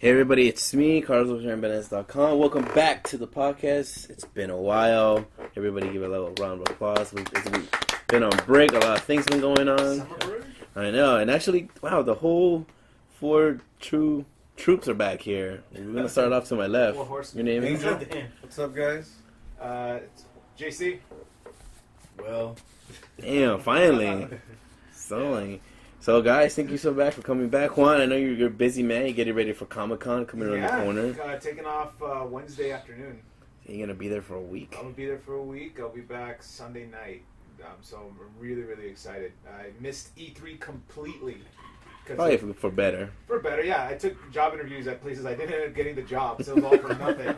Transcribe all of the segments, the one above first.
Hey everybody, it's me, Carlos with AngryBananas.com. Welcome back to the podcast. It's been a while. Everybody give a little round of applause. We've been on break. A lot of things been going on. Summer break? I know. And actually, wow, the whole four true troops are back here. We're going to start off to my left. Your name is? Angel. What's up, guys? It's JC. Well, Damn, finally. So, guys, thank you so much for coming back. Juan, I know you're a busy man. You're getting ready for Comic-Con coming around the corner. Taking off Wednesday afternoon. You're going to be there for a week. I'm going to be there for a week. I'll be back Sunday night. So I'm really, really excited. I missed E3 completely. Probably for better. For better, yeah. I took job interviews at places. I didn't end up getting the job, so it was all for nothing.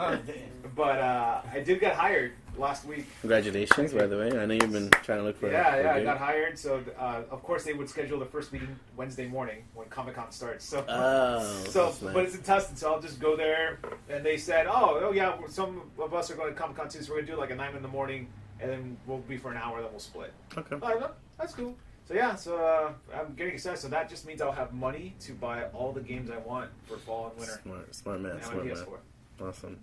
But I did get hired last week. Congratulations, by the way. I know you've been trying to look for a I got hired. So, of course, they would schedule the first meeting Wednesday morning when Comic-Con starts. So, nice. But it's in Tustin, so I'll just go there. And they said, oh yeah, some of us are going to Comic-Con too, so we're going to do like a 9 in the morning, and then we'll be for an hour, then we'll split. Okay. That's cool. So I'm getting excited. So that just means I'll have money to buy all the games I want for fall and winter. Smart man. PS4. Awesome.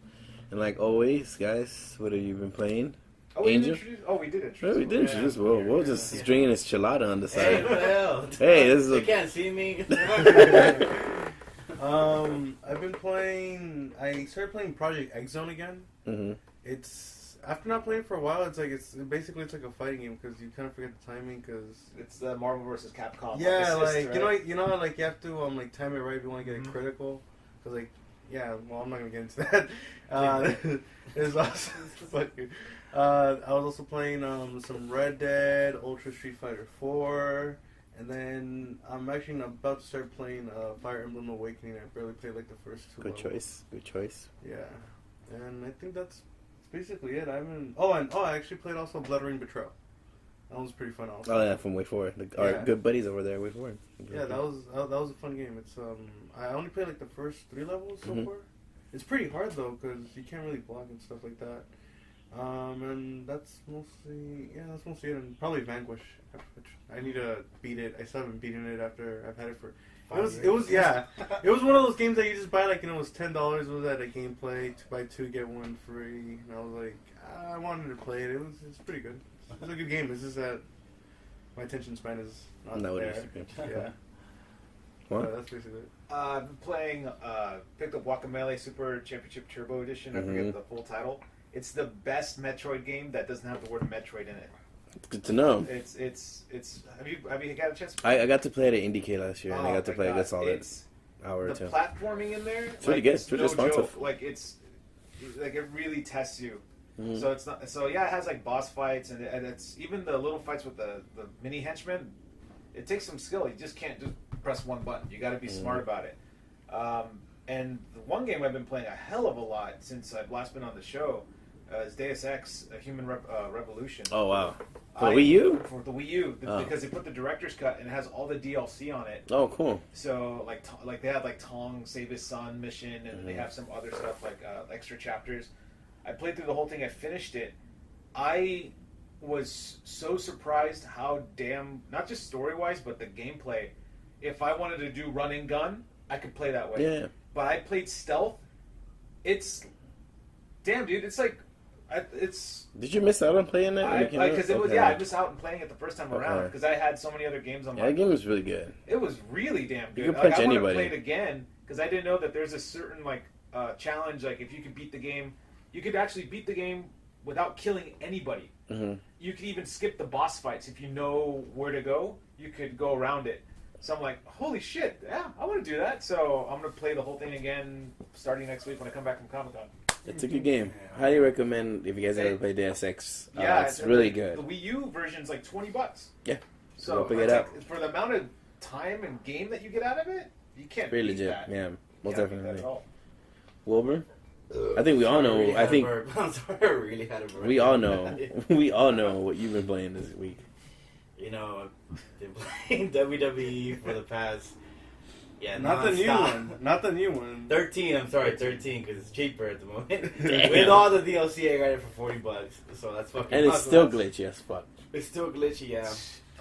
And like always, guys, what have you been playing? We did introduce. We did introduce. We'll just drinking his chilada on the side. hey, what the hell? Hey, this is they can't see me. I've been playing. I started playing Project X Zone again. Mm-hmm. It's after not playing for a while. It's like it's like a fighting game because you kind of forget the timing because it's the Marvel vs. Capcom. Yeah, assist, right? you know, like you have to time it right if you want to get it critical. Because well, I'm not gonna get into that. It's also fucking. I was also playing some Red Dead, Ultra Street Fighter 4, and then I'm actually about to start playing Fire Emblem Awakening. I barely played like the first two. Good choice. Yeah, and I think that's basically it. I actually played also Blood Ring Betrayal. That was pretty fun also. Oh yeah, from Way Forward. Our good buddies over there, Way Forward. Yeah, that was a fun game. It's I only played like the first 3 levels so far. It's pretty hard though because you can't really block and stuff like that. And that's mostly it. And probably Vanquish. I need to beat it. I still haven't beaten it after I've had it for. It was one of those games that you just buy it was $10. It was at a gameplay 2x2 get 1 free, and I was like, I wanted to play it. It's pretty good. It's a good game. It's just that my attention span is not there. Yeah. What? That's basically it. I've been playing. Picked up Guacamelee Super Championship Turbo Edition. I forget the full title. It's the best Metroid game that doesn't have the word Metroid in it. Good to know. It's. Have you got a chance to play? I got to play it at IndieK last year, and I got to play a good solid hour or two. The platforming in there, it's really good. It's really responsive. It really tests you. So it's not. So yeah, it has boss fights, and it's even the little fights with the mini henchmen. It takes some skill. You just can't just press one button. You got to be smart about it. And the one game I've been playing a hell of a lot since I've last been on the show is Deus Ex: Human Revolution. Oh wow! For the Wii U? For the Wii U, because they put the director's cut and it has all the DLC on it. Oh, cool! So they have Tong save his son mission, and they have some other stuff extra chapters. I played through the whole thing. I finished it. I was so surprised how not just story wise, but the gameplay. If I wanted to do run and gun, I could play that way. Yeah. But I played stealth. It's damn, dude. It's. Did you miss out on playing that? I missed out on playing it the first time around because I had so many other games on my. Yeah, that game was really good. It was really damn good. You can punch anybody. I want to play it again because I didn't know that there's a certain challenge. If you could beat the game, you could actually beat the game without killing anybody. Mm-hmm. You could even skip the boss fights if you know where to go. You could go around it. So I'm like, holy shit! Yeah, I want to do that. So I'm gonna play the whole thing again starting next week when I come back from Comic-Con. It's a good game. Highly recommend if you guys ever play Deus Ex. It's really good. The Wii U version's $20. Yeah. So pick it up. For the amount of time and game that you get out of it, you can't very beat legit. that. Yeah, most definitely. Wilbur? I think we all know. I'm sorry, I really had a burp. We all know. We all know what you've been playing this week. I've been playing WWE for the past. Yeah, not the new one. Not the new one. 13. I'm sorry, 13 because it's cheaper at the moment. With all the DLC, I got it for $40, so that's fucking. And it's still glitchy as fuck. It's still glitchy, yeah.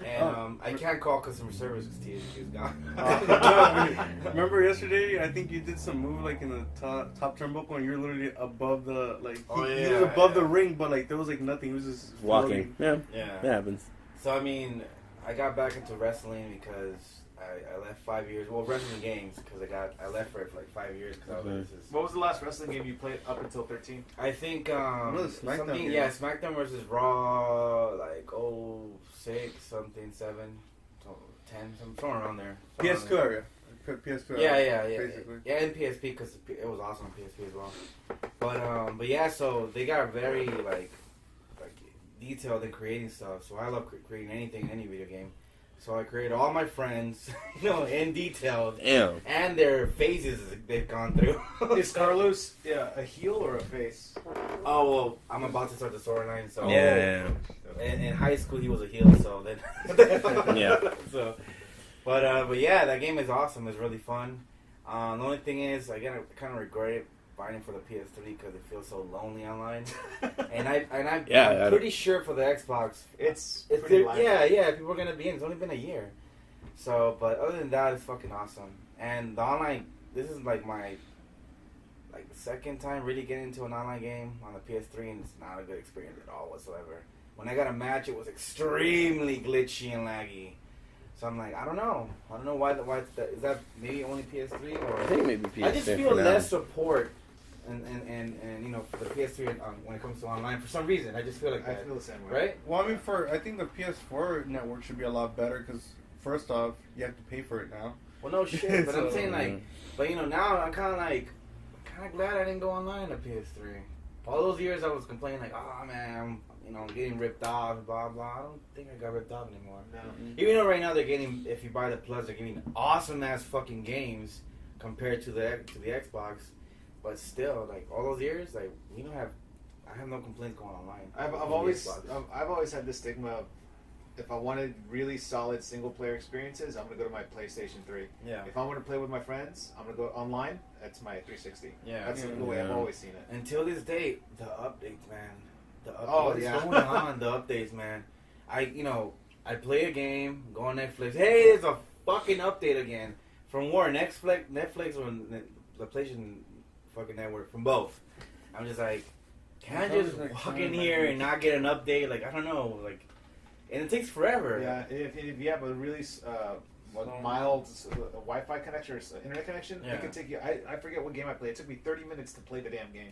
And I can't call customer service because THQ is gone. Remember yesterday? I think you did some move like in the top turnbuckle, and you're literally above the he was above the ring, but like there was like nothing. He was just Walking. floating. Yeah. That happens. So I mean, I got back into wrestling because I left 5 years. Well, wrestling games because I left for it for like 5 years because I was like, What was the last wrestling game you played up until 13? I think was SmackDown something. game? Yeah, SmackDown versus Raw, like 06, something 7, 10, somewhere around there. PS2 area. PS2 Yeah, area, basically. yeah, and PSP because it was awesome on PSP as well. But yeah, so they got very like detailed in creating stuff. So I love creating anything, any video game. So I created all my friends, in detail. Damn. And their phases they've gone through. Is Carlos a heel or a face? Oh well, I'm about to start the storyline. So Yeah. in high school he was a heel. So then Yeah. So, but yeah, that game is awesome. It's really fun. The only thing is, I kind of regret it buying it for the PS3 because it feels so lonely online. and I'm pretty sure for the Xbox, It's pretty pretty live. yeah, people are gonna be in. It's only been a year. So, but other than that, it's fucking awesome. And the online, this is like my second time really getting into an online game on the PS3, and it's not a good experience at all whatsoever. When I got a match, it was extremely glitchy and laggy. So I'm like, I don't know why is that maybe only PS3 or I think maybe PS3. I just feel for now. less support and for the PS3 when it comes to online for some reason. I just feel like I that, feel the same way. right? Well, I mean, I think the PS4 network should be a lot better because first off, you have to pay for it now. Well, no shit, but I'm So, saying like, but now I'm kind of glad I didn't go online to PS3. All those years I was complaining like, oh man, I'm getting ripped off, blah blah. I don't think I got ripped off anymore. No. Even though right now they're getting, if you buy the Plus, they're getting awesome ass fucking games compared to the Xbox. But still, like all those years, like I have no complaints going online. I've always had this stigma of if I wanted really solid single player experiences, I'm gonna go to my PlayStation 3. Yeah. If I want to play with my friends, I'm gonna go online. That's my 360. Yeah. That's the way I've always seen it. Until this day, the updates, man. Oh, yeah. What's going on? The updates, man. I play a game, go on Netflix. Hey, there's a fucking update again. From where? Netflix or the PlayStation fucking network? From both. I'm just like, can I just walk in here and not get an update? Like, I don't know. Like, and it takes forever. Yeah, if you have a really mild Wi-Fi connection or internet connection, Yeah. it can take you. I forget what game I played. It took me 30 minutes to play the damn game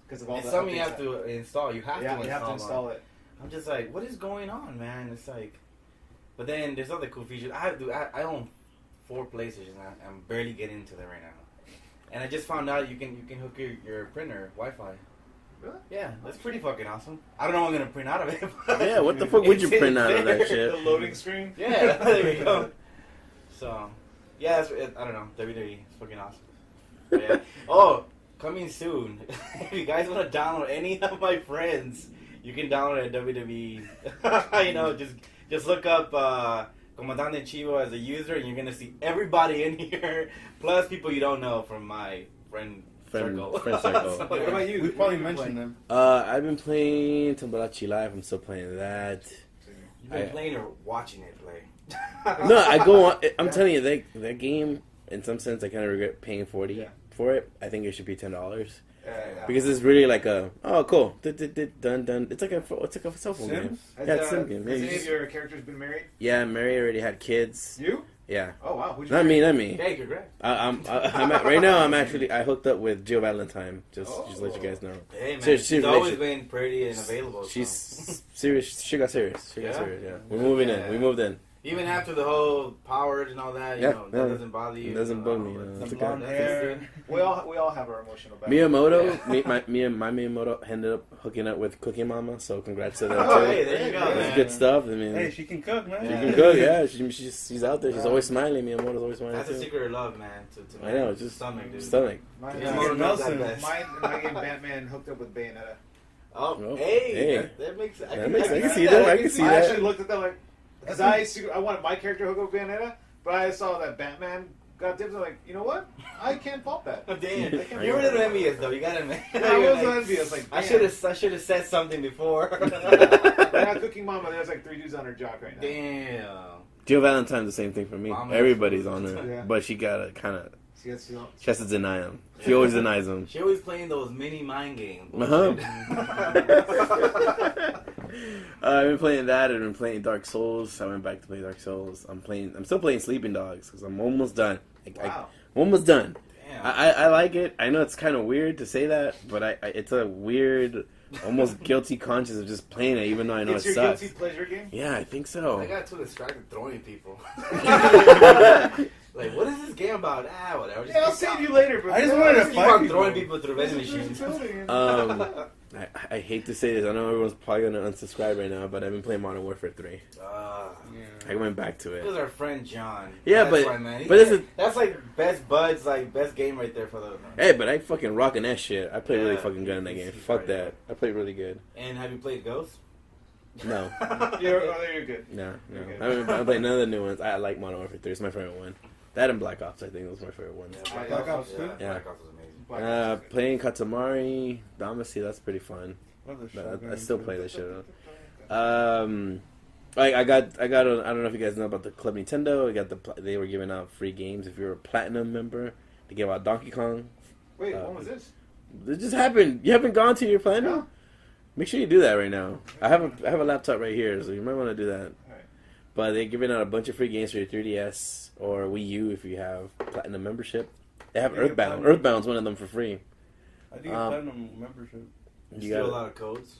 because of all And the some you updates have to install. You have to install it. I'm just like, what is going on, man? It's like, but then there's other cool features. I own 4 PlayStations. I'm barely getting into them right now. And I just found out you can hook your printer Wi-Fi. Really? Yeah, that's pretty fucking awesome. I don't know what I'm gonna print out of it. Yeah, what the fuck would you It's print out of that The shit? loading screen. Yeah, there we go. So, yeah, I don't know. WWE is fucking awesome. But yeah. Oh, coming soon. If you guys want to download any of my friends, you can download it at WWE. Just look up Comandante Chivo as a user, and you're gonna see everybody in here, plus people you don't know from my friend circle. Friend circle. So, What about you? We What probably you mentioned playing? them. I've been playing Tomodachi Life. I'm still playing that. You've been playing or watching it play? No, I go on. I'm telling you, that game, in some sense, I kind of regret paying $40 for it. I think it should be $10 because it's really like cool, done. It's like a cell phone game. Yeah, it's a sim game. Has Yeah, any of your characters been married? yeah, Mary already had kids. You? Yeah, Oh wow. Who'd you not marry? me. Hey, congrats. I'm right now. I hooked up with Jill Valentine. Just let you guys know. Hey, man. She's She's always been pretty and available. So. She's serious. She got serious. Yeah? Yeah, we're moving in. We moved in. Even after the whole powers and all that, that doesn't bother you. It doesn't bug me. That's It's good. okay. Blonde hair. We all have our emotional back. Miyamoto, my Miyamoto ended up hooking up with Cookie Mama, so congrats to them too. Oh, hey, there you go, It's man. good stuff. I mean, Hey, she can cook, man. she Yeah. can cook. Yeah, she's out there. She's always smiling. Miyamoto's always smiling That's a too. secret of love, man. To I know, just stomach, dude. stomach. Mine, Yeah. mine, Nelson. my game Batman hooked up with Bayonetta. Oh, Oh, hey, hey. that makes sense. I can see that. I can see I that. actually looked at that like because I wanted my character to hook up with Bayonetta, but I saw that Batman got dibs. I'm like, you know what? I can't fault that. Damn, you were a little envious though. You gotta admit. I was envious. Like, I should have said something before. We're not cooking mama. There's like 3 dudes on her jock right now. Damn. Jill Valentine's the same thing for me. Mama. Everybody's on her, Yeah. but she gotta kind of. She has to deny them. She always denies them. She always playing those mini mind games. I've been playing that. I've been playing Dark Souls. I went back to play Dark Souls. I'm still playing Sleeping Dogs because I'm almost done. Wow. I'm almost done. Damn. I like it. I know it's kind of weird to say that, but it's a weird, almost guilty conscience of just playing it, even though I know It's it your sucks. guilty pleasure game? Yeah, I think so. I got too distracted throwing people. Like, what is this game about? Whatever. Just I'll save you later, bro. I just wanted to keep fight on people. throwing people through vending machines. I hate to say this. I know everyone's probably gonna unsubscribe right now, but I've been playing Modern Warfare 3. I went back to it. Because our friend John. Yeah, that's but why, man. that's like best buds, like best game right there for the. Hey, but I fucking rocking that shit. I play really fucking good in that game. he's Fuck right. that. I played really good. And have you played Ghost? No, You're good. no. Okay. I played none of the new ones. I like Modern Warfare 3. It's my favorite one. That and Black Ops, I think, was my favorite ones. Yeah, Black Ops 2? Yeah, Yeah. Black Ops was amazing. Playing Katamari, Damacy, that's pretty fun. But I still play that shit. I don't know if you guys know about the Club Nintendo. They were giving out free games if you're a platinum member. They gave out Donkey Kong. Wait, when was this? It just happened. You haven't gone to your platinum? No. Make sure you do that right now. I have a laptop right here, so you might want to do that. Alright. But they're giving out a bunch of free games for your 3DS or Wii U if you have platinum membership. They have Yeah, Earthbound. platinum. Earthbound's one of them for free. I do get platinum membership. You Steal a got lot of codes.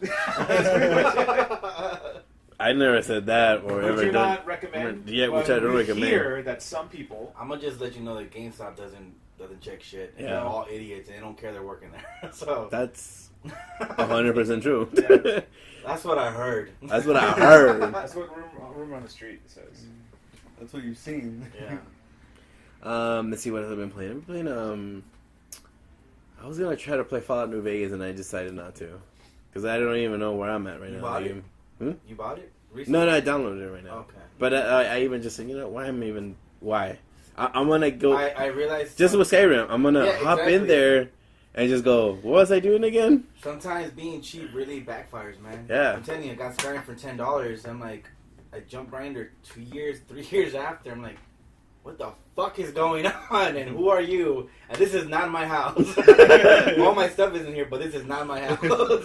I never said that or Would ever you done. not recommend? Yeah, which I don't we recommend. hear that some people. I'm gonna just let you know that GameStop doesn't check shit. And Yeah. they're all idiots and they don't care they're working there. So That's 100% true. that's what I heard. That's what I heard. That's what room on the street says. That's what you've seen. Yeah. Let's see what else I've been playing. I've been playing. I was gonna try to play Fallout New Vegas and I decided not to because I don't even know where I'm at right You now. bought Like, it? You bought it? Recently? No, I downloaded it right now. Okay. But I even just said, you know, why? I'm gonna go. I realized Just with Skyrim, I'm gonna hop in exactly. there and just go. What was I doing again? Sometimes being cheap really backfires, man. Yeah. I'm telling you, I got Skyrim for $10. I'm like, I jumped right into 2 years, 3 years after. I'm like, what the fuck is going on? And who are you? And this is not my house. All my stuff is in here, but this is not my house.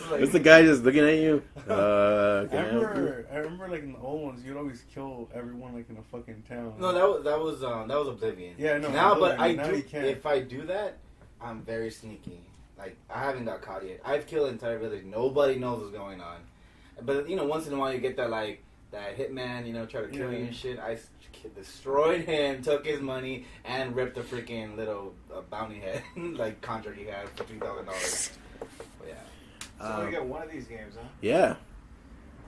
Like, It's the guy just looking at you. Can I I help you? remember like in the old ones, you'd always kill everyone like in a fucking town. no, that was Oblivion. Yeah, no. Now, but Oblivion, I now do. you can't. If I do that, I'm very sneaky. Like I haven't got caught yet. I've killed an entire village. Nobody knows what's going on. But once in a while you get that that hitman, try to kill you and shit. I destroyed him, took his money, and ripped the freaking little bounty head contract he had for $3,000. Yeah. So we get one of these games, huh? Yeah,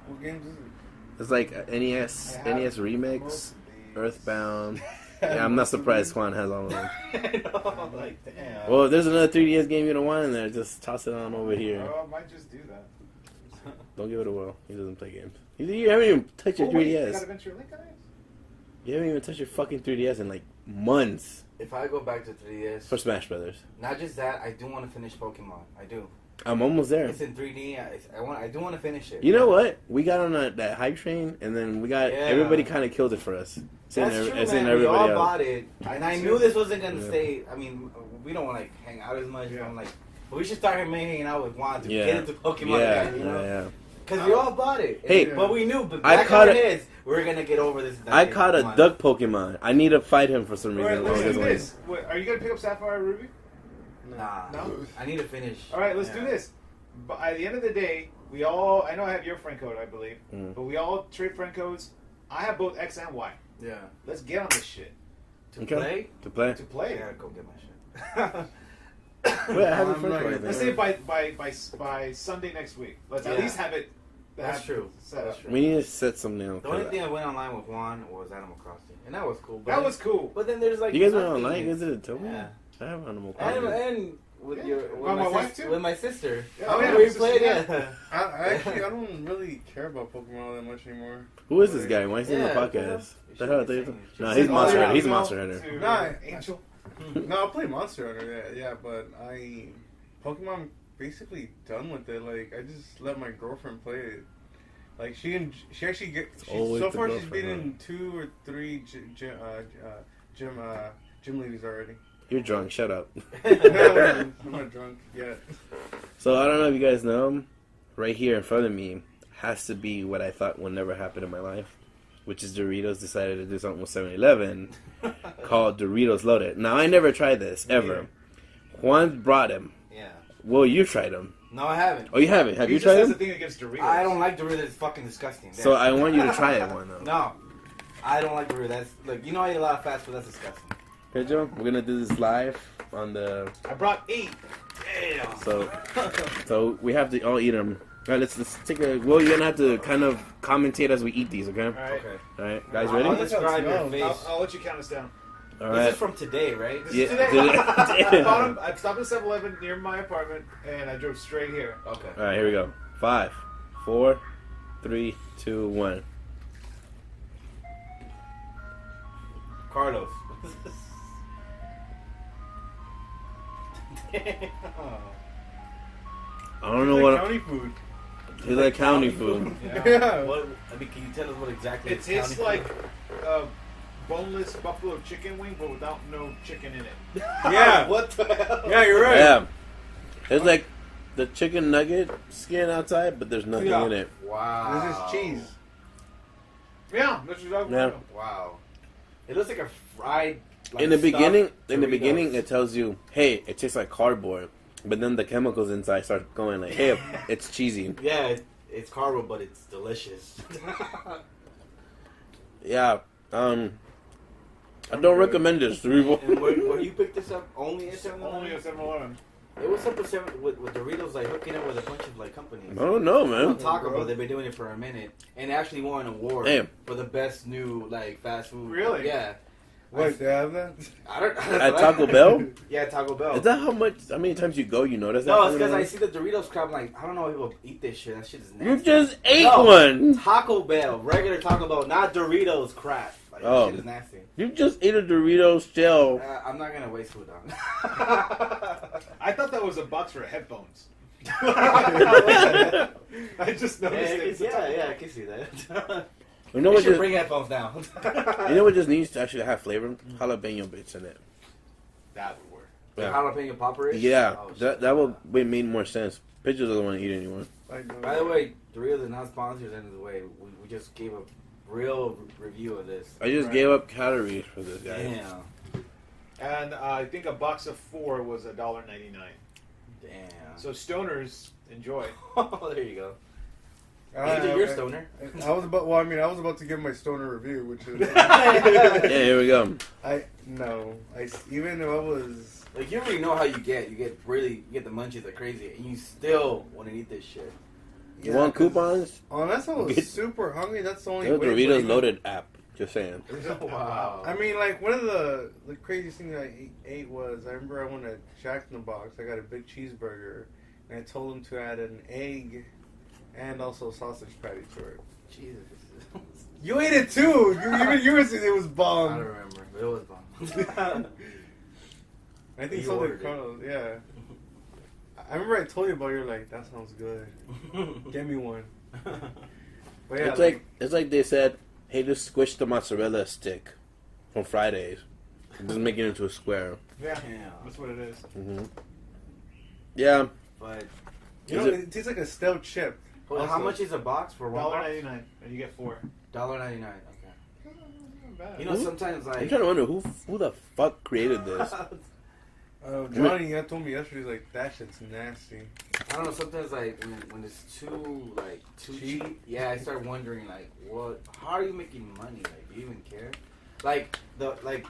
What games is it? it's like NES I have NES remix, most of these. Earthbound. Yeah, I'm not surprised Quan has all of them. I know, damn. Well, if there's another 3DS game you don't want in there, just toss it on over here. Oh, I might just do that. Don't give it a Will. He doesn't play games. You haven't even touched your Oh, wait, you got 3DS. Adventure Link on it? You haven't even touched your fucking 3DS in like months. If I go back to 3DS, For Smash Brothers. not just that, I do want to finish Pokemon. I do. I'm almost there. It's in 3D. I do want to finish it. You know what? We got on that hype train, and then everybody kind of killed it for us. That's true, It's man. in We everybody all else. bought it, and I knew this wasn't gonna Yeah. stay. I mean, we don't want to hang out as much. Yeah. I'm like, but we should start hanging out with Juan to Yeah. get into Pokemon Yeah, again. You know, yeah. because we all bought it. Hey, but we knew. But I back caught in our a- heads, we're gonna get over this. I caught a Come on. duck Pokemon. I need to fight him for some All right, reason. let's Oh, do this one. this. Wait, are you going to pick up Sapphire or Ruby? Nah, No? I need to finish. All right, let's Yeah. do this. But at the end of the day, we all, I know I have your friend code, I believe, Mm. but we all trade friend codes. I have both X and Y. Yeah. Let's get on this shit. To Okay. play. To play? To I play. gotta go get my shit. Wait, I have a I'm friend not- code, I Let's think. say by Sunday next week. Let's at Yeah. least have it. That's true. Set That's up. true. We need to set something else. The only thing I went online with Juan was Animal Crossing, and that was cool. But That was cool. But then there's like You guys went nothing. online? You guys did it too? Yeah. I have Animal And, Crossing. and with my wife too? with my sister. Yeah. Oh, yeah, we sister, played. yeah. Yeah. I don't really care about Pokemon all that much anymore. Who is this guy? Why is he in the Yeah, podcast? The hell? No, Send he's all Monster your Hunter. He's email Monster Hunter. to Nah, Angel. No, I'll play Monster Hunter, yeah, but Pokemon basically done with it. Like, I just let my girlfriend play it. Like, she actually always so the far she's girlfriend, been in 2 or 3 gym leaders already. You're drunk. Shut up. No, I'm not drunk yet. So I don't know if you guys know. Right here in front of me has to be what I thought would never happen in my life, which is Doritos decided to do something with 7-Eleven called Doritos Loaded. Now I never tried this ever. Juan brought him. Yeah. Well, you tried them. No, I haven't. Oh, you haven't? Have He you just tried has them? a thing against Doritos. I don't like Doritos. It's fucking disgusting. So I want you to try it one though. No, I don't like Doritos. That's like I eat a lot of fast food. That's disgusting. Pedro, we're gonna do this live on the. I brought 8. Damn. So we have to all eat them. All right, let's take a. Well, you're gonna have to kind of commentate as we eat these, okay? All right. Okay. All right, guys, I'll ready? describe your I'll- face. I'll let you count us down. All This right. is from today, right? This Yeah, is today. did it- I stopped at 7-Eleven near my apartment, and I drove straight here. Okay. All right, here we go. 5, 4, 3, 2, 1. Carlos. I don't know It's what. like county food. It's like county food. Yeah. What, can you tell us what exactly? It is tastes county like food? boneless buffalo chicken wing, but without no chicken in it. Yeah. What the hell? Yeah, you're right. Yeah. It's like the chicken nugget skin outside, but there's nothing Yeah. in it. Wow. This is cheese. Yeah, this is exactly Yeah. what I know. Wow. It looks like a fried. Like In the stuffed beginning, Doritos. it tells you, "Hey, it tastes like cardboard," but then the chemicals inside start going like, "Hey, it's cheesy." Yeah, it's cardboard, but it's delicious. Yeah. I don't recommend this. And where you picked this up? Only at 7-Eleven? Only at 7-Eleven. It was up with Doritos, like hooking up with a bunch of like companies. I don't know, On man. Taco Bell, they've been doing it for a minute, and actually won an award Damn. for the best new like fast food. Really? Yeah. Wait, they have that? I don't. At Taco Bell? Yeah, Taco Bell. Is that how many times you go, you notice that? No, it's because I see the Doritos crap. Like, I don't know if people eat this shit. That shit is nasty. You just ate No. one. Taco Bell, regular Taco Bell, not Doritos crap. Like, Oh. that shit is nasty. You just ate a Doritos shell. I'm not gonna waste food on. I thought that was a box for headphones. I just noticed it. Yeah, I can see that. You know We what? should Just, bring headphones down. you know what just needs to actually have flavor? Jalapeno bits in it. That would work. The Yeah. jalapeno poppers? Yeah, Oh, shit. that would make more sense. Pictures doesn't want to eat anymore. I know. By the way, Doritos is not sponsors. End of the way, we just gave a real review of this. I just gave up calories for this guy. Damn, And I think a box of 4 was $1.99. damn. So stoners, enjoy. Oh, there you go. I- You're I- a stoner. I was about to give my stoner review, which is Yeah, here we go. even if I was Like you already know how you get the munchies like crazy, and you still want to eat this shit. You want 'cause coupons? unless I was Get- super hungry, that's the only The way. Doritos but- Loaded app. Just saying. Wow. I mean, like one of the craziest things I ate was I remember I went to Jack in the Box. I got a big cheeseburger, and I told them to add an egg and also sausage patty to it. Jesus. You ate it too. You were saying it was I bomb. don't remember, but it was bomb. I think You so. ordered it. Carlos, yeah. I remember I told you about. You're like, that sounds good. Get me one. But yeah, It's like they said, hey, just squish the mozzarella stick from Fridays. Just make it into a square. Yeah, Yeah. that's what it is. Mm-hmm. Yeah. But you know, it tastes like a stale chip. how Also- much is a box for one box? $1.99, and you get 4. $1.99. Okay. Not bad. You know, sometimes I'm like trying to wonder who the fuck created this. Johnny told me yesterday, he's like, that shit's nasty. I don't know. Sometimes like when it's too cheap, yeah, I start wondering like, what? How are you making money? Like, do you even care? Like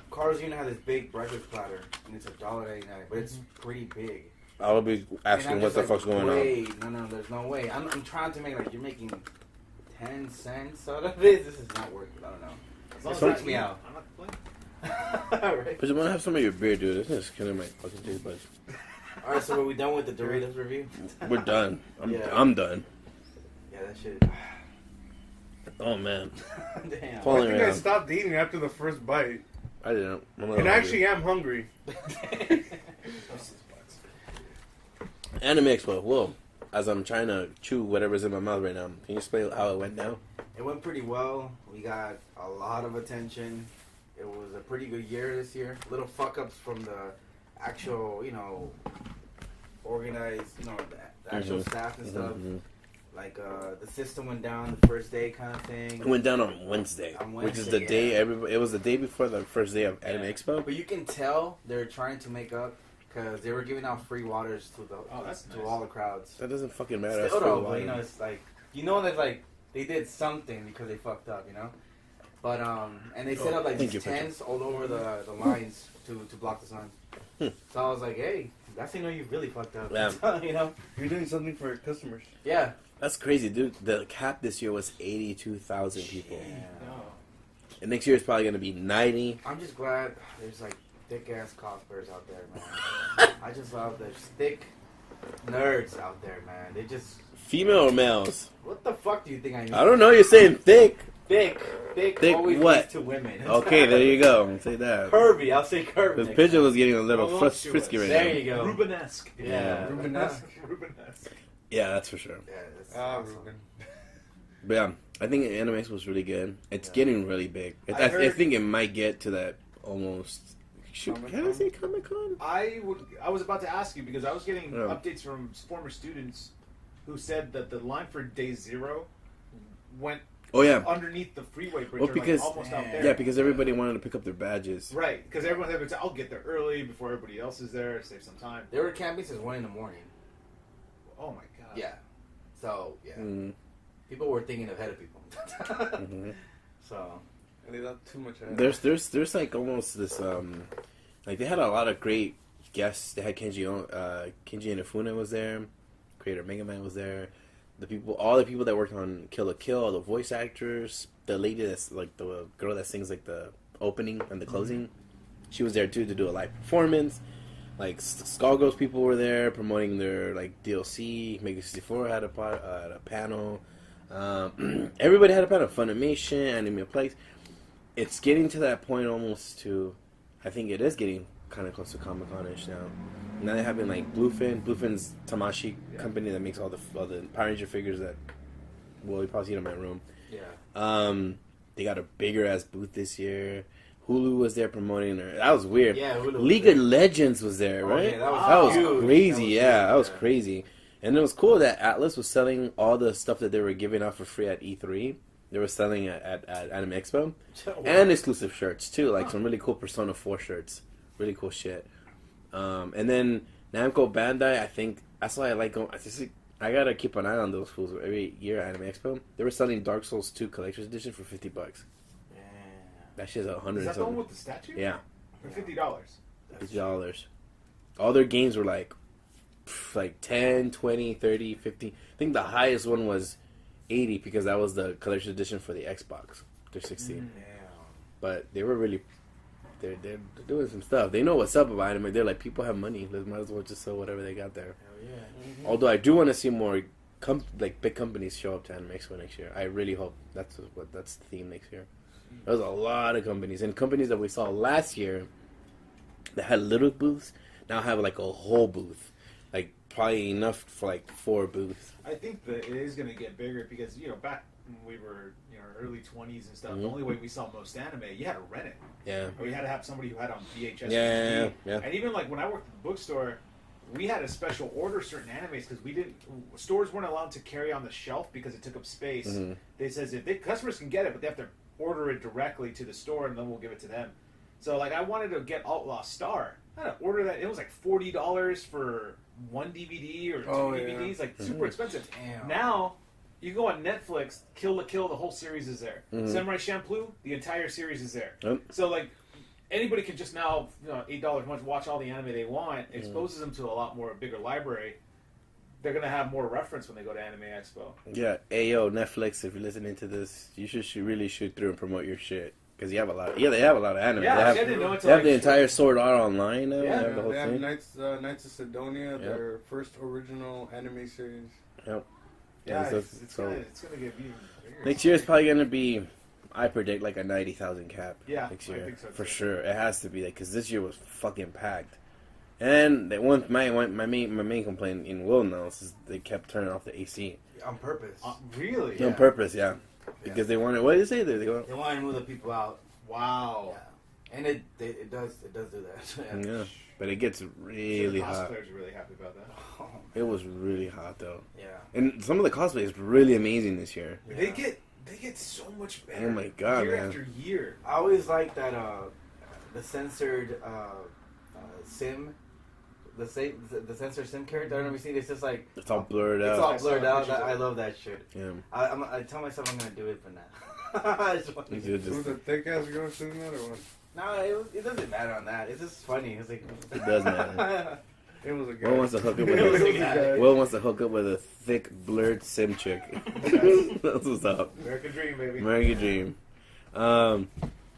Carl's Jr. has this big breakfast platter, and it's $1.99, but it's pretty big. I would be And asking I'm what just the like, fuck's going on. wait, no, there's no way. I'm trying to make like you're making 10 cents out of it. This is not worth it. I don't know. As long It as freaks I me eat, out. I'm not complaining. Right. But you want to have some of your beer, dude. This is killing my fucking taste buds. All right, so are we done with the Doritos review? We're done. Yeah. I'm done. Yeah, that shit. Oh man. Damn. I Falling think I around. stopped eating after the first bite. I didn't. I'm a little And hungry. actually, I'm hungry. Anime Expo. Whoa. As I'm trying to chew whatever's in my mouth right now, can you explain how it went down? It went pretty well. We got a lot of attention. It was a pretty good year this year. Little fuck ups from the actual, organized, the actual staff and stuff. Mhm. Like the system went down the first day, kind of thing. It went down on Wednesday, which is the yeah. day everybody. It was the day before the first day of Anime Expo. But you can tell they're trying to make up because they were giving out free waters to that's to nice. all the crowds. That doesn't fucking matter. That's Still free though, but water. it's like that like they did something because they fucked up, But and they set up like Thank these you, tents all over the lines to block the sun. So I was like, hey, that's how you really fucked up. Yeah. You're doing something for your customers. Yeah. That's crazy, dude. The cap this year was 82,000 people, No. and next year it's probably gonna be 90. I'm just glad there's like thick ass cosplayers out there, man. I just love there's thick nerds out there, man. They just Female or males? what the fuck do you think I mean? I don't know. You're saying thick. Thick Thick always what? leads to women. Okay, there you go. Say that. Curvy, I'll say curvy. Because next Pigeon time. was getting a little Voluptuous. frisky right There now. you go. Rubenesque. Yeah. Rubenesque. Rubenesque. Yeah, that's for sure. Yeah, that's awesome. Ruben. But yeah, I think Anime Expo was really good. It's Yeah. getting really big. I I heard- think it might get to that almost. Shoot, Comic-Con? can I say Comic Con? I was about to ask you because I was getting Yeah. updates from former students who said that the line for day 0 went Oh yeah, underneath the freeway bridge, Well, or because- like almost out there. yeah, because everybody wanted to pick up their badges. Right, because everyone had been saying, I'll get there early before everybody else is there, save some time. They were camping since 1 a.m. Oh my god. Yeah. So yeah, Mm, people were thinking ahead of people. mhm. So And they got too much ahead. There's like almost this like they had a lot of great guests. They had Kenji Inafune was there, creator Mega Man was there. All the people that worked on Kill la Kill, the voice actors, the lady that's like the girl that sings like the opening and the closing, she was there too to do a live performance. Like Skullgirls people were there promoting their like DLC. Mega 64 had a panel. Everybody had a panel. Funimation, Anime Place. It's getting to that point almost to, I think it is getting kind of close to Comic Con-ish now. Now they're having like Bluefin. Bluefin's Tamashi company that makes all the Power Ranger figures that, well, you probably see it in my room. yeah, They got a bigger ass booth this year. Hulu was there promoting her. That was weird. yeah. Hulu was League there. of Legends was there, Oh, right? yeah, that that was was crazy. huge. That was Yeah. crazy. And it was cool that Atlas was selling all the stuff that they were giving out for free at E3. They were selling at Anime Expo. And exclusive shirts, too. Like some really cool Persona 4 shirts. Really cool shit. And then Namco Bandai, I think, that's why I like going. I gotta keep an eye on those fools every year at Anime Expo. They were selling Dark Souls 2 Collector's Edition for $50. Yeah. That shit's $100 Is that the one something. with the statue? Yeah, For $50. $50. All their games were like 10, 20, 30, 50. I think the highest one was 80 because that was the collector's edition for the Xbox 360. Yeah. But they were really, they're doing some stuff. They know what's up about anime. They're like, people have money. They might as well just sell whatever they got there. Hell yeah. Although I do want to see more big companies show up to Anime Expo next year. I really hope that's the theme next year. There's a lot of companies, and companies that we saw last year that had little booths now have like a whole booth, like probably enough for like 4 booths. I think that it is going to get bigger because, back when we were, early 20s and stuff, Mhm. the only way we saw most anime, you had to rent it. Yeah, Or you had to have somebody who had on VHS. yeah, DVD. yeah. And even like when I worked at the bookstore, we had to special order certain animes because stores weren't allowed to carry on the shelf because it took up space. Mhm. They says customers can get it, but they have to order it directly to the store and then we'll give it to them. So like I wanted to get Outlaw Star. I had to order that. It was like $40 for 1 DVD or 2 Oh, yeah. DVDs, like Mm-hmm. super expensive. Damn. Now you go on Netflix, Kill la Kill, the whole series is there. Mhm. Samurai Champloo, the entire series is there. Yep. So like anybody can just now, $8 a month, watch all the anime they want. It exposes them to a lot more bigger library. They're gonna have more reference when they go to Anime Expo. Yeah, hey yo, Netflix, if you're listening to this, you should really shoot through and promote your shit. because you have a lot. Yeah, they have a lot of anime. Yeah, they I didn't know they until have like, the entire Sword Art Online now. Yeah, they have the whole they have thing. Knights of Sidonia, their first original anime series. Yep. Yeah, So- it's gonna get even bigger. Next year is probably gonna be, I predict, like a 90,000 cap. Yeah, next I year think so, for too. sure. It has to be like because this year was fucking packed. And they one my main complaint in Will knows is they kept turning off the AC On purpose. Really? Yeah. on purpose. Yeah, because they wanted. What did they say? They go. They want to move the people out. Wow. Yeah. And it does do that. Yeah, but it gets really the hot. cosplayers are really happy about that. It was really hot though, Yeah. and some of the cosplay is really amazing this year. They get so much better. Oh my God, year man. after year. I always like that the censored sim. The censored sim character. I don't know if you see it. It's just like It's all blurred it's out. all I saw blurred out. pictures of I it. love that shit. Yeah, I tell myself I'm gonna do it, but nah. I just want to You do should it. Was just, a thick ass girl doing that or what? No, it doesn't matter on that. It's just funny. It's like it does matter. It was a guy. Will wants to hook up It was a with guy. a Will wants to hook up with a thick blurred sim chick. That's what's up. American Dream, baby. American Dream.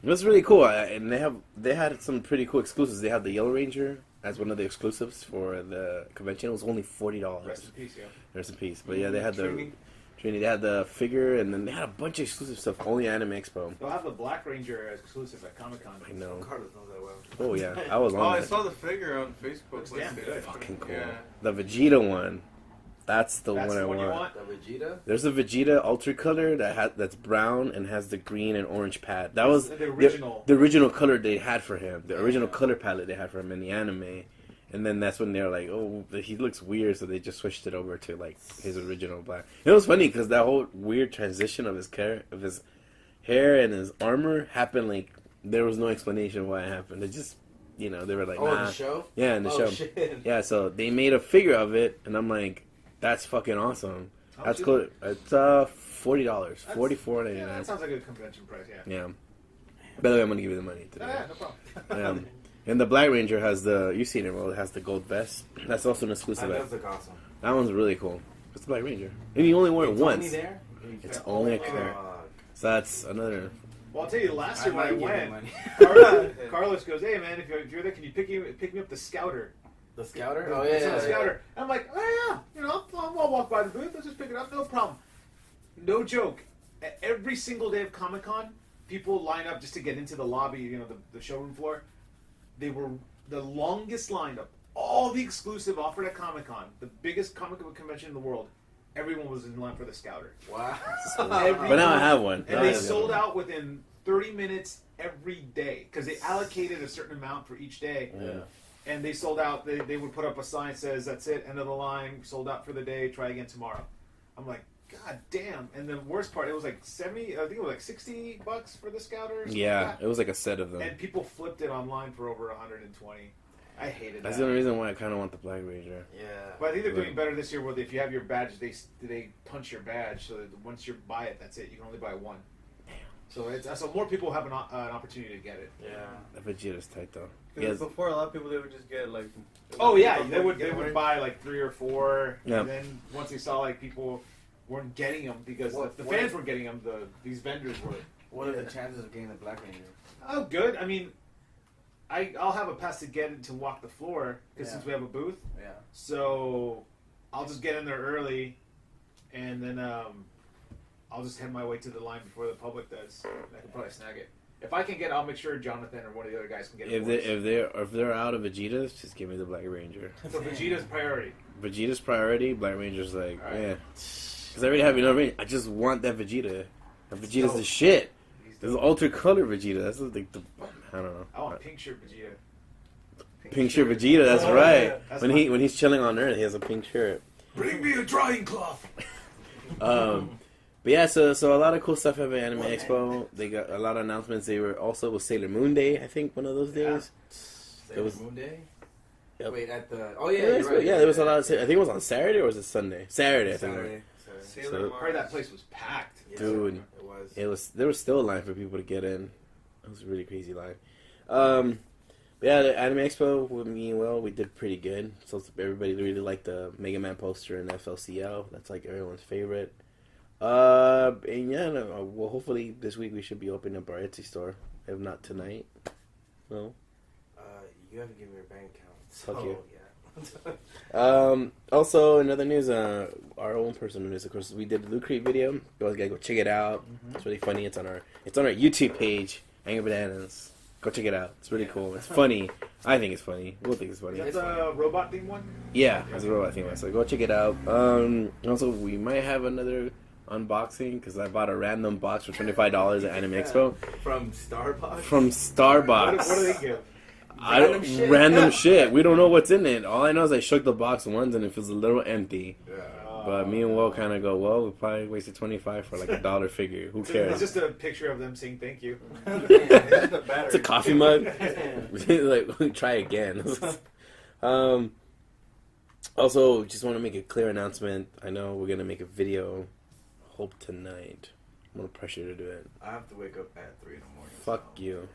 It was really cool, and they had some pretty cool exclusives. They had the Yellow Ranger as one of the exclusives for the convention. It was only $40. Rest in peace, yeah. Rest in peace. But yeah, they had the Trini. Trini. They had the figure, and then they had a bunch of exclusive stuff. Only Anime Expo. They'll have the Black Ranger as exclusive at Comic Con. I know. Carlos knows that well. Oh yeah, I was Oh, on I that. saw the figure on Facebook. Looks damn good. Fucking cool. Yeah. The Vegeta one. That's the That's one the I one you want. want? The Vegeta. There's a Vegeta Ultra Color that's brown and has the green and orange pad. That was the original. the original color they had for him. The original Yeah. color palette they had for him in the anime. And then that's when they're like, oh, he looks weird, so they just switched it over to like his original black. It was funny because that whole weird transition of his hair and his armor happened like there was no explanation why it happened. It just, they were like, Oh, nah. the show. Yeah, in the Oh show. shit. Yeah, so they made a figure of it, and I'm like, that's fucking awesome. How That's much cool. is It's $40, That's- $44.99. Yeah, that sounds like a convention price, yeah. Yeah. By the way, I'm gonna give you the money today. Yeah, no problem. And the Black Ranger has you've seen it, well, it has the gold vest. That's also an I exclusive. love the awesome. That one's really cool. It's the Black Ranger, and you only wear it It's once. only there? It's Oh, only a fuck. clear. So that's another. Well, I'll tell you, last year when I might give went, him money. Carlos goes, "Hey man, if you're there, can you pick me up the Scouter?" The Scouter? The- Oh, the yeah. Scouter. I'm like, "Oh yeah, I'll walk by the booth. Let's just pick it up. No problem." No joke. Every single day of Comic Con, people line up just to get into the lobby, the showroom floor. They were the longest line of all the exclusive offered at Comic Con, the biggest comic book convention in the world. Everyone was in line for the Scouter. Wow. But now I have one. And they sold out within 30 minutes every day because they allocated a certain amount for each day. Yeah. And they sold out. They would put up a sign that says, "That's it, end of the line, sold out for the day, try again tomorrow." I'm like, God damn. And the worst part, it was like 70, I think it was like $60 for the Scouter. or something Yeah, like it was like a set of them. that. And people flipped it online for over 120. I hated That's that. the only reason why I kind of want the Black Ranger. Yeah. But I think they're doing better this year where if you have your badge, they punch your badge so that once you buy it, that's it. You can only buy one. So more people have an opportunity to get it. Yeah. That Vegeta's tight though. Because before, a lot of people, they would just get, like... Oh yeah, they before would you get one. buy like 3 or 4, Yeah. and then once they saw like people weren't getting them because What- the what- fans weren't getting them, these vendors were. What are the chances of getting the Black Ranger? Oh, good. I mean, I'll have a pass to get it to walk the floor because Yeah. since we have a booth, Yeah. so I'll just get in there early, and then I'll just head my way to the line before the public does. And I can probably snag it. If I can get, I'll make sure Jonathan or one of the other guys can get it. If they're out of Vegeta's, just give me the Black Ranger. So Vegeta's priority. Vegeta's priority. Black Ranger's like, All right. yeah. Because I already have enough range. I just want that Vegeta. That Vegeta's dope. the shit. He's There's dope. Ultra Color Vegeta. That's like the I don't know. I want pink shirt Vegeta. Pink shirt Vegeta. That's Oh, right. yeah. That's When he's chilling on Earth, he has a pink shirt. Bring me a drying cloth. But yeah, so a lot of cool stuff at Anime Expo. They got a lot of announcements. They were also with Sailor Moon Day, I think, one of those Yeah. days. Sailor was- Moon Day? Yep. Wait, at the... Oh, yeah, Yeah, you're right. there was a lot of. I think it was on Saturday or was it Sunday? Saturday, I think. Saturday. Sailor So- I Mars. heard that place was packed. Yeah, Dude. It was. It was. There was still a line for people to get in. It was a really crazy line. But yeah, the Anime Expo with me and Will, we did pretty good. So everybody really liked the Mega Man poster in FLCL. That's like everyone's favorite. And yeah, no, well, hopefully this week we should be opening up our Etsy store. If not tonight, no. You have to give me your bank account. Fuck you. Yeah. Also, in other news, our own personal news, of course, we did the Loot Crate video. You guys gotta go check it out. Mm-hmm. It's really funny. It's on our YouTube page, AngryBananas. Go check it out. It's really cool. It's funny. I think it's funny. We'll think it's funny. That's a robot theme one? Yeah, it's a robot theme one. So go check it out. Also, we might have another unboxing because I bought a random box for $25 at Anime Expo. From Starbucks? From Starbucks. What do they give? Random shit. We don't know what's in it. All I know is I shook the box once and it feels a little empty. Yeah. But me and Will kind of go, well, we probably wasted $25 for like $1 figure. Who cares? It's just a picture of them saying thank you. It's a coffee mug. Like, try again. Also, just want to make a clear announcement. I know we're going to make a video, hope tonight. I'm going to pressure you to do it. I have to wake up at 3 in the morning. Fuck you.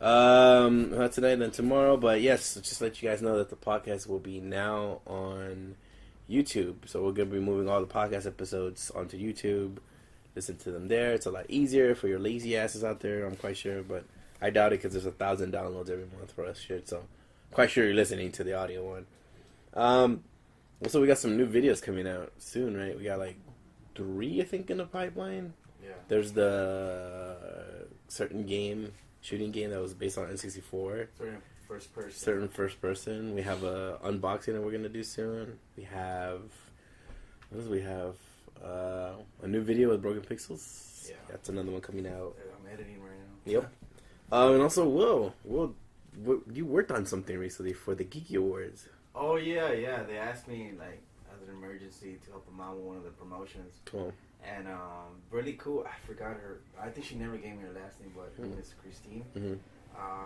Not tonight, then tomorrow. But yes, just to let you guys know that the podcast will be now on YouTube. So we're going to be moving all the podcast episodes onto YouTube. Listen to them there. It's a lot easier for your lazy asses out there, I'm quite sure. But I doubt it because there's 1,000 downloads every month for us shit. So quite sure you're listening to the audio one. Also, we got some new videos coming out soon, right? We got like 3, I think, in the pipeline. Yeah. There's the certain shooting game that was based on N64. Certain first person. We have a unboxing that we're gonna do soon. We have a new video with Broken Pixels. Yeah, that's another one coming out. I'm editing right now. Yep. And also, Will, you worked on something recently for the Geeky Awards. Oh yeah. They asked me like as an emergency to help them out with one of the promotions. Cool. And really cool. I forgot her. I think she never gave me her last name, but her name is Christine. Mm-hmm.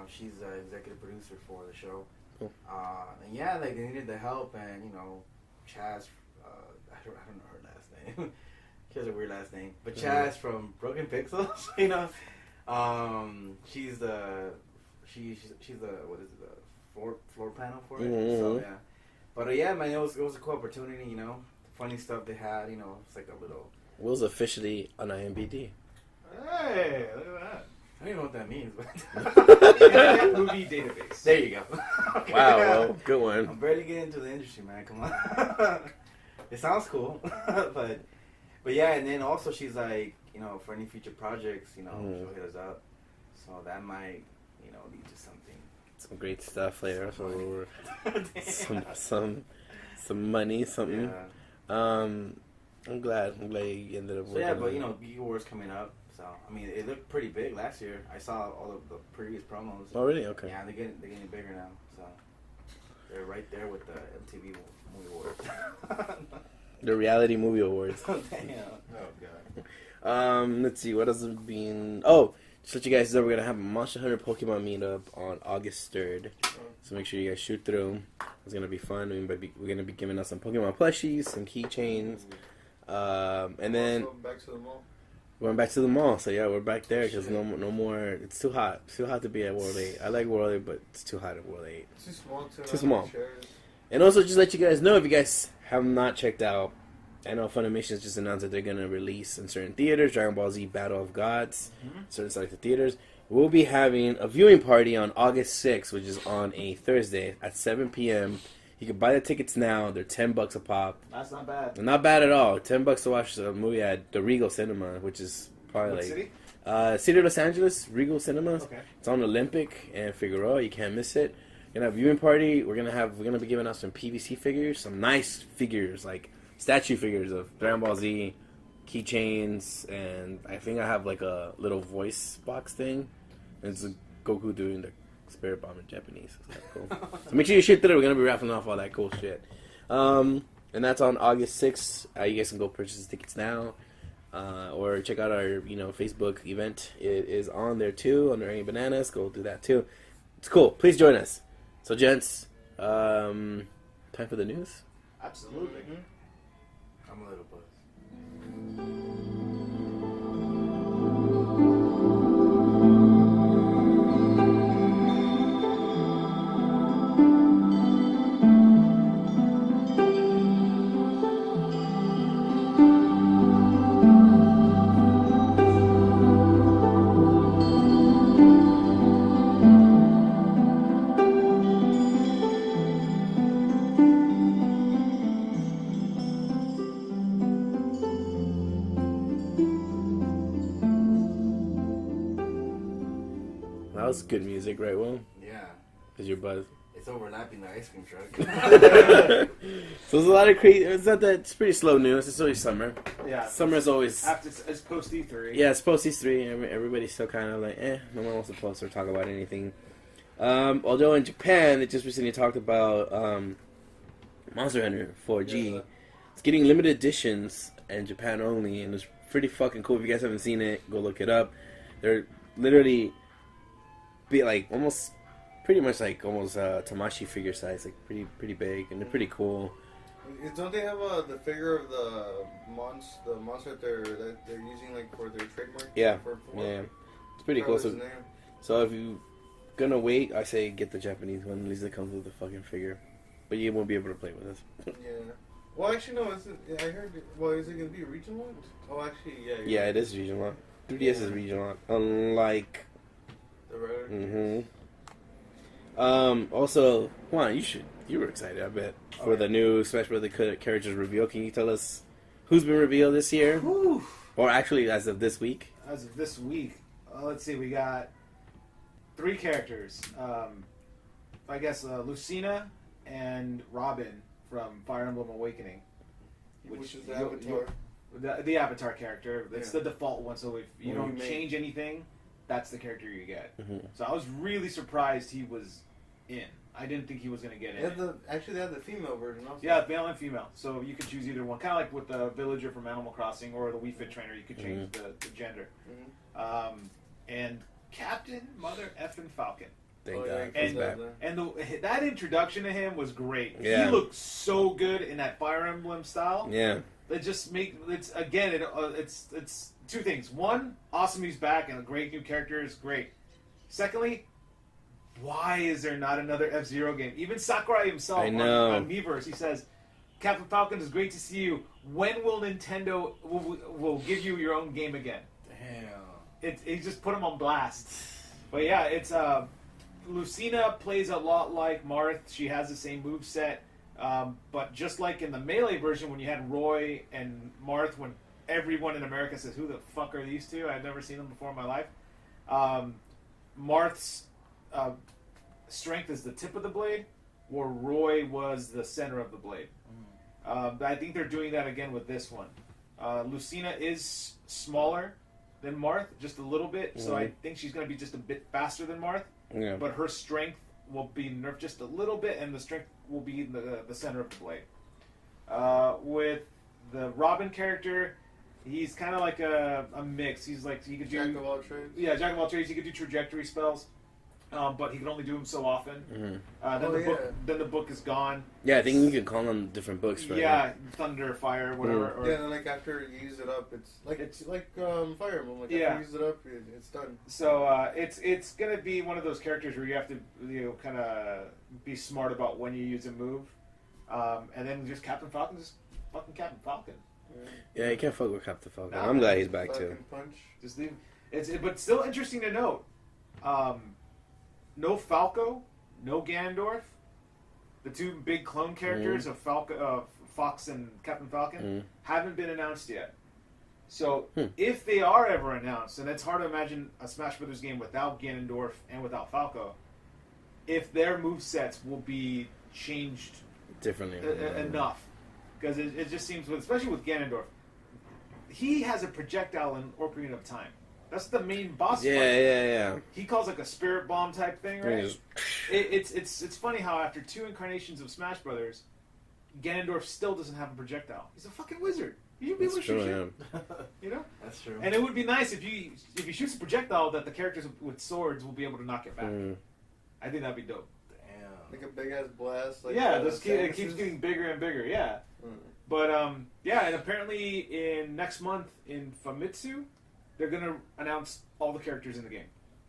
She's the executive producer for the show. Cool. And yeah, like they needed the help, and Chaz. I don't know her last name. She has a weird last name, but Chaz from Broken Pixels. She's the what is it, the floor panel for it. Mm-hmm. So yeah, but yeah, man, it was a cool opportunity. The funny stuff they had. It's like a little. Will's officially on IMBD. Hey, look at that. I don't even know what that means, but movie database. There you go. Okay. Wow, well, good one. I'm barely getting into the industry, man. Come on. It sounds cool, but yeah, and then also she's like, for any future projects, she'll hit us up. So that might, lead to something. Some great stuff later. So some money, something. Yeah. I'm glad you ended up. So yeah, but Geek Awards coming up. So I mean, it looked pretty big last year. I saw all of the previous promos. Oh really? Okay. Yeah, they're getting bigger now. So they're right there with the MTV Movie Awards. The Reality Movie Awards. Oh damn. Oh god. Let's see what else has been. Oh, just to let you guys know, we're gonna have a Monster Hunter Pokemon meetup on August 3rd. So make sure you guys shoot through. It's gonna be fun. We're gonna be giving out some Pokemon plushies, some keychains. And then back to the mall. We're back to the mall, so yeah, we're back there because no more. It's too hot. It's too hot to be at World 8. I like World 8, but it's too hot at World 8. It's too small. Too small. And also, just let you guys know, if you guys have not checked out, I know Funimation's just announced that they're gonna release in certain theaters Dragon Ball Z Battle of Gods, certain selected theaters. We'll be having a viewing party on August 6th, which is on a Thursday at 7 p.m. You can buy the tickets now. They're $10 a pop. That's not bad. Not bad at all. $10 to watch the movie at the Regal Cinema, which is probably what city? City of Los Angeles, Regal Cinemas. Okay. It's on Olympic and Figueroa. You can't miss it. We're gonna have a viewing party. We're gonna be giving out some PVC figures, some nice figures, like statue figures of Dragon Ball Z, keychains, and I think I have like a little voice box thing. And it's Goku doing the Spirit Bomb in Japanese. So, cool. So make sure you shoot through. We're gonna be wrapping off all that cool shit. And that's on August 6th. You guys can go purchase the tickets now, or check out our Facebook event. It is on there too under AngryBananas. Go do that too. It's cool. Please join us. So gents, time for the news. Absolutely. I'm a little buzzed. was good music, right, Will? Yeah. Because you're buzzed. It's overlapping the ice cream truck. So there's a lot of crazy. It's not that. It's pretty slow news. It's always summer. Yeah. Summer's always. After it's post E3. Yeah, it's post E3. Everybody's still kind of like, no one wants to post or talk about anything. Although in Japan, they just recently talked about Monster Hunter 4G. Yeah. It's getting limited editions in Japan only, and it's pretty fucking cool. If you guys haven't seen it, go look it up. They're literally pretty much like almost Tamashi figure size, like pretty big, and they're pretty cool. Don't they have the figure of the monster that they're using like for their trademark? Yeah, for yeah, it's pretty cool. His So, name? so if you gonna wait, I say get the Japanese one. At least it comes with the fucking figure, but you won't be able to play with this. Yeah. Well, actually, no. I heard. Well, is it gonna be a regional one? Oh, actually, yeah. Yeah, it is regional lock. 3DS is regional lock, unlike. The regular. Also, Juan, you were excited, I bet, for the new Smash Bros. Characters reveal. Can you tell us who's been revealed this year? Whew. Or actually, as of this week? As of this week, let's see, we got 3 characters. I guess Lucina and Robin from Fire Emblem Awakening. Which is the Avatar. The Avatar character. It's Yeah. the default one, so if you don't change anything, that's the character you get. Mm-hmm. So I was really surprised he was in. I didn't think he was going to get in. Actually, they have the female version also. Yeah, male and female. So you could choose either one. Kind of like with the villager from Animal Crossing or the Wii Fit trainer, you could change the gender. Mm-hmm. And Captain Mother Effin' Falcon. Thank yeah, God. He's back. And that introduction to him was great. Yeah. He looked so good in that Fire Emblem style. Yeah. It just it's 2 things. One, awesome he's back and a great new character is great. Secondly, why is there not another F-Zero game? Even Sakurai himself on Miiverse, he says, Captain Falcon, it's great to see you. When will Nintendo will give you your own game again? Damn. He just put him on blast. But yeah, it's Lucina plays a lot like Marth. She has the same moveset. But just like in the Melee version, when you had Roy and Marth, when everyone in America says, who the fuck are these two? I've never seen them before in my life. Marth's strength is the tip of the blade, where Roy was the center of the blade. I think they're doing that again with this one. Lucina is smaller than Marth, just a little bit, so I think she's going to be just a bit faster than Marth. Yeah. But her strength will be nerfed just a little bit, and the strength will be the center of the blade. With the Robin character, he's kind of like a mix. He's like, he could do Jack of all trades. Yeah, Jack of all trades. He could do trajectory spells, but he can only do them so often. Mm-hmm. Then the book is gone. Yeah, I think you can call them different books, right? Yeah, thunder, fire, whatever. Or, Yeah, and like after you use it up, it's like Fire Emblem. Like Yeah. after you use it up, it's done. So it's gonna be one of those characters where you have to kind of be smart about when you use a move, and then just Captain Falcon, just fucking Captain Falcon. Yeah, you can't fuck with Captain Falcon. Nah, I'm glad he's back Fucking too. Punch. Just leave. But still interesting to note. No Falco, no Ganondorf. The 2 big clone characters of Fox and Captain Falcon haven't been announced yet. So if they are ever announced, and it's hard to imagine a Smash Brothers game without Ganondorf and without Falco, if their movesets will be changed Differently. enough. Because it just seems, especially with Ganondorf, he has a projectile in Ocarina of Time. That's the main boss fight. Yeah. He calls like a spirit bomb type thing, right? Yeah, It's funny how after 2 incarnations of Smash Brothers, Ganondorf still doesn't have a projectile. He's a fucking wizard. You should be able to shoot shit. You know? That's true. And it would be nice if he shoots a projectile that the characters with swords will be able to knock it back. I think that'd be dope. Damn. Like a big ass blast. Like Yeah, it keeps getting bigger and bigger. Yeah. But yeah, and apparently in next month in Famitsu, they're gonna announce all the characters in the game.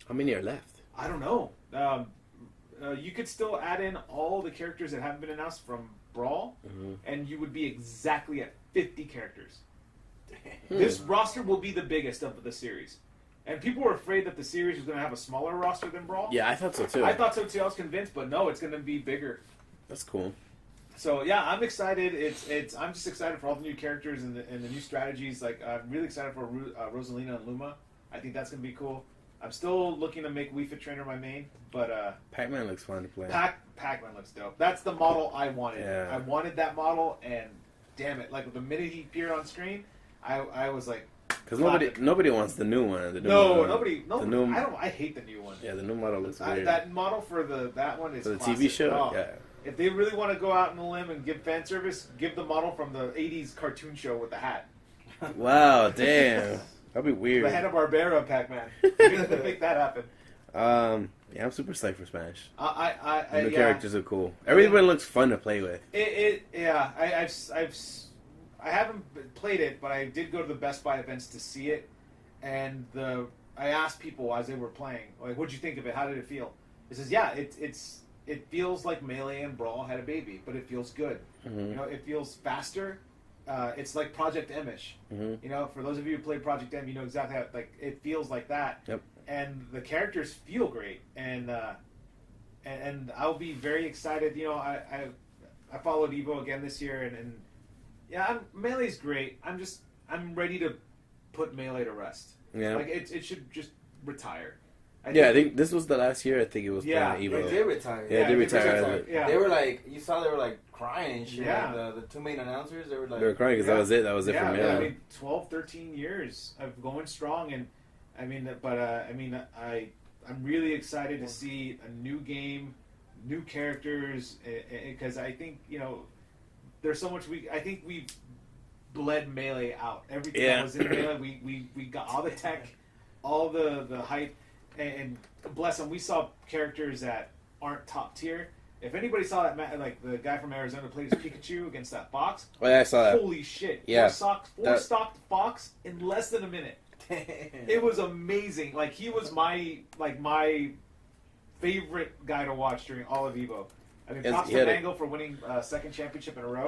How many are left? I don't know. You could still add in all the characters that haven't been announced from Brawl, and you would be exactly at 50 characters. This roster will be the biggest of the series. And people were afraid that the series was going to have a smaller roster than Brawl. Yeah, I thought so too. I thought so too. I was convinced, but no, it's going to be bigger. That's cool. So yeah, I'm excited. I'm just excited for all the new characters and the new strategies. Like I'm really excited for Rosalina and Luma. I think that's going to be cool. I'm still looking to make Wii Fit Trainer my main, but Pac-Man looks fun to play. Pac-Man looks dope. That's the model I wanted. Yeah. I wanted that model, and damn it, like the minute he appeared on screen, I was like, because nobody wants the new one. Nobody. New, I hate the new one. Yeah, the new model looks weird. That model for that one is for the classic. TV show. Oh, yeah. If they really want to go out on a limb and give fan service, give the model from the '80s cartoon show with the hat. Wow, damn, that'd be weird. The Hanna-Barbera Pac-Man. Make that happen. Yeah, I'm super psyched for Smash. The new characters are cool. Everyone looks fun to play with. I haven't played it, but I did go to the Best Buy events to see it, and I asked people as they were playing, like, "What'd you think of it? How did it feel?" It says, "Yeah, it feels like Melee and Brawl had a baby, but it feels good. Mm-hmm. You know, it feels faster. It's like Project M-ish. Mm-hmm. You know, for those of you who played Project M, you know exactly how it feels like that. Yep. And the characters feel great, and I'll be very excited. You know, I followed Evo again this year, and yeah, Melee's great. I'm ready to put Melee to rest. Yeah. Like it should just retire. I think this was the last year. I think it was playing Evo. They did retire. Yeah, they retired. Yeah. They were like, you saw they were like crying and shit. Yeah. Like the two main announcers, they were like... They were crying because that was it. That was it for Melee. I mean, 12, 13 years of going strong, and I mean, I'm really excited to see a new game, new characters, because I think, you know, there's so much I think we bled Melee out. Everything that was in Melee, we got all the tech, all the hype, and bless them, we saw characters that aren't top tier. If anybody saw that, like the guy from Arizona played his Pikachu against that fox. Oh yeah, I saw that. Holy shit! Yeah, four stocked fox in less than a minute. Damn. It was amazing. Like he was my favorite guy to watch during all of Evo. I mean, props to Mango for winning second championship in a row.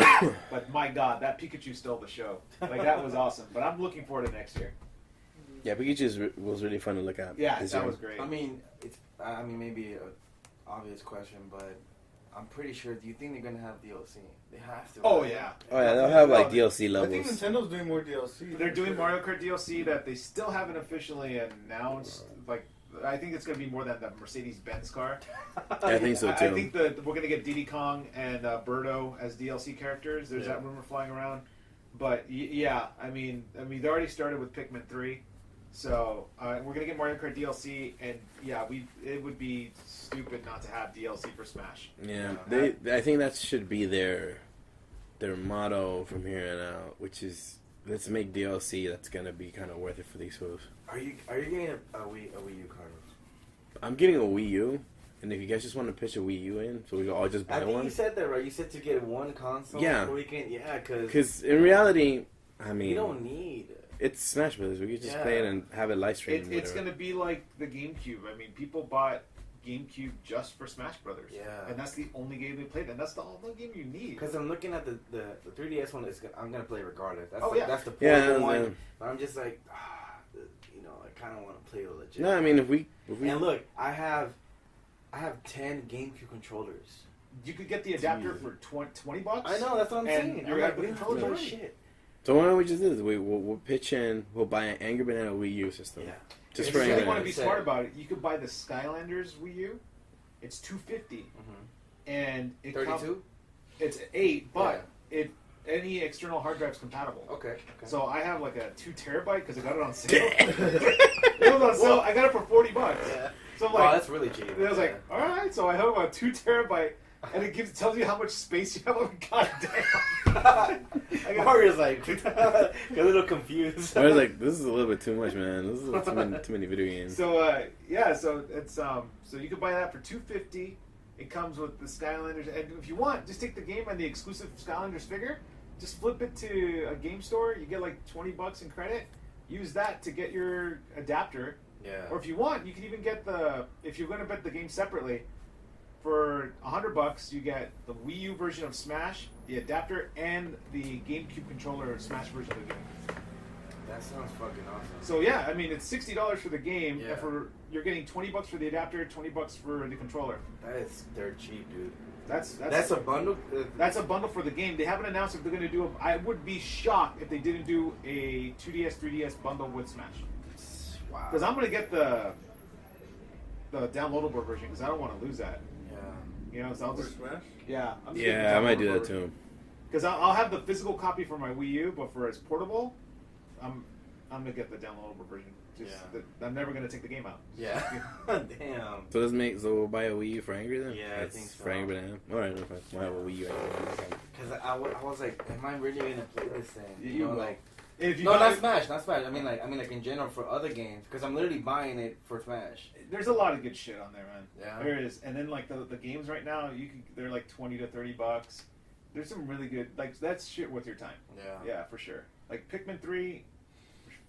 But my God, that Pikachu stole the show. Like that was awesome. But I'm looking forward to next year. Yeah, Pikachu was really fun to look at. Yeah, that was great. I mean, maybe an obvious question, but I'm pretty sure. Do you think they're gonna have DLC? They have to. Oh right? yeah. Oh yeah, they'll have like DLC levels. I think Nintendo's doing more DLC. They're doing Mario Kart DLC that they still haven't officially announced. Like, I think it's going to be more than the Mercedes-Benz car. I think so too. I think that we're going to get Diddy Kong and Birdo as DLC characters. There's that rumor flying around. But yeah, I mean, they already started with Pikmin 3. So we're going to get Mario Kart DLC, and yeah, it would be stupid not to have DLC for Smash. Yeah, I think that should be their motto from here on out, which is let's make DLC that's going to be kind of worth it for these fools. Are you getting a Wii U, Carlos? I'm getting a Wii U, and if you guys just want to pitch a Wii U in, so we can all just buy one. I think you said that right. You said to get one console. Yeah. Because in reality, I mean, you don't need. It's Smash Brothers. We could just play it and have it live streamed. It's going to be like the GameCube. I mean, people bought GameCube just for Smash Brothers. Yeah. And that's the only game they played, and that's the only game you need. Because I'm looking at the 3DS one. I'm going to play regardless. That's that's the one. But I'm just like, I kind of want to play it legit. No, I mean, if we and look, I have 10 GameCube controllers. You could get the adapter for $20. I know, that's what I'm saying. You're like, controller shit. So why don't we just do this? We'll pitch in. We'll buy an AngryBananas Wii U system. Yeah. Just if for you AngryBananas. want to be smart about it, you could buy the Skylanders Wii U. It's $250, and it 32. It's 8, but any external hard drive's compatible. Okay. So I have like a 2 terabyte because I got it on sale. It was on sale. I got it for $40. Yeah. So I'm like, that's really cheap. And I was like, all right. So I have about 2 terabyte. And it tells you how much space you have. God damn. Mario's like a little confused. I was like, this is a little bit too much, man. This is too many video games. So so it's so you can buy that for $250. It comes with the Skylanders, and if you want, just take the game and the exclusive Skylanders figure, just flip it to a game store. You get like $20 in credit. Use that to get your adapter. Yeah. Or if you want, you can even get if you're going to bet the game separately. For $100, you get the Wii U version of Smash, the adapter, and the GameCube controller Smash version of the game. That sounds fucking awesome. So yeah, I mean it's $60 for the game, yeah. and you're getting $20 for the adapter, $20 for the controller. They're cheap, dude. That's a bundle. That's a bundle for the game. They haven't announced if they're going to do. I would be shocked if they didn't do a 2DS, 3DS bundle with Smash. Wow. Because I'm going to get the the downloadable version because I don't want to lose that. Yeah. You know, so I'll just Smash? yeah. Yeah, I might do that too. Because I'll have the physical copy for my Wii U, but for as portable, I'm gonna get the downloadable version. I'm never gonna take the game out. Yeah. Damn. So we'll buy a Wii U for Angry then? Yeah, I think so. For AngryBananas. Alright, no, we'll have a Wii U. Because I was like, am I really gonna play this thing? You know, like. If you not Smash. I mean like in general for other games because I'm literally buying it for Smash. There's a lot of good shit on there, man. Yeah, there is. And then like the games right now, they're like $20 to $30. There's some really good that's shit worth your time. Yeah, for sure. Like Pikmin 3,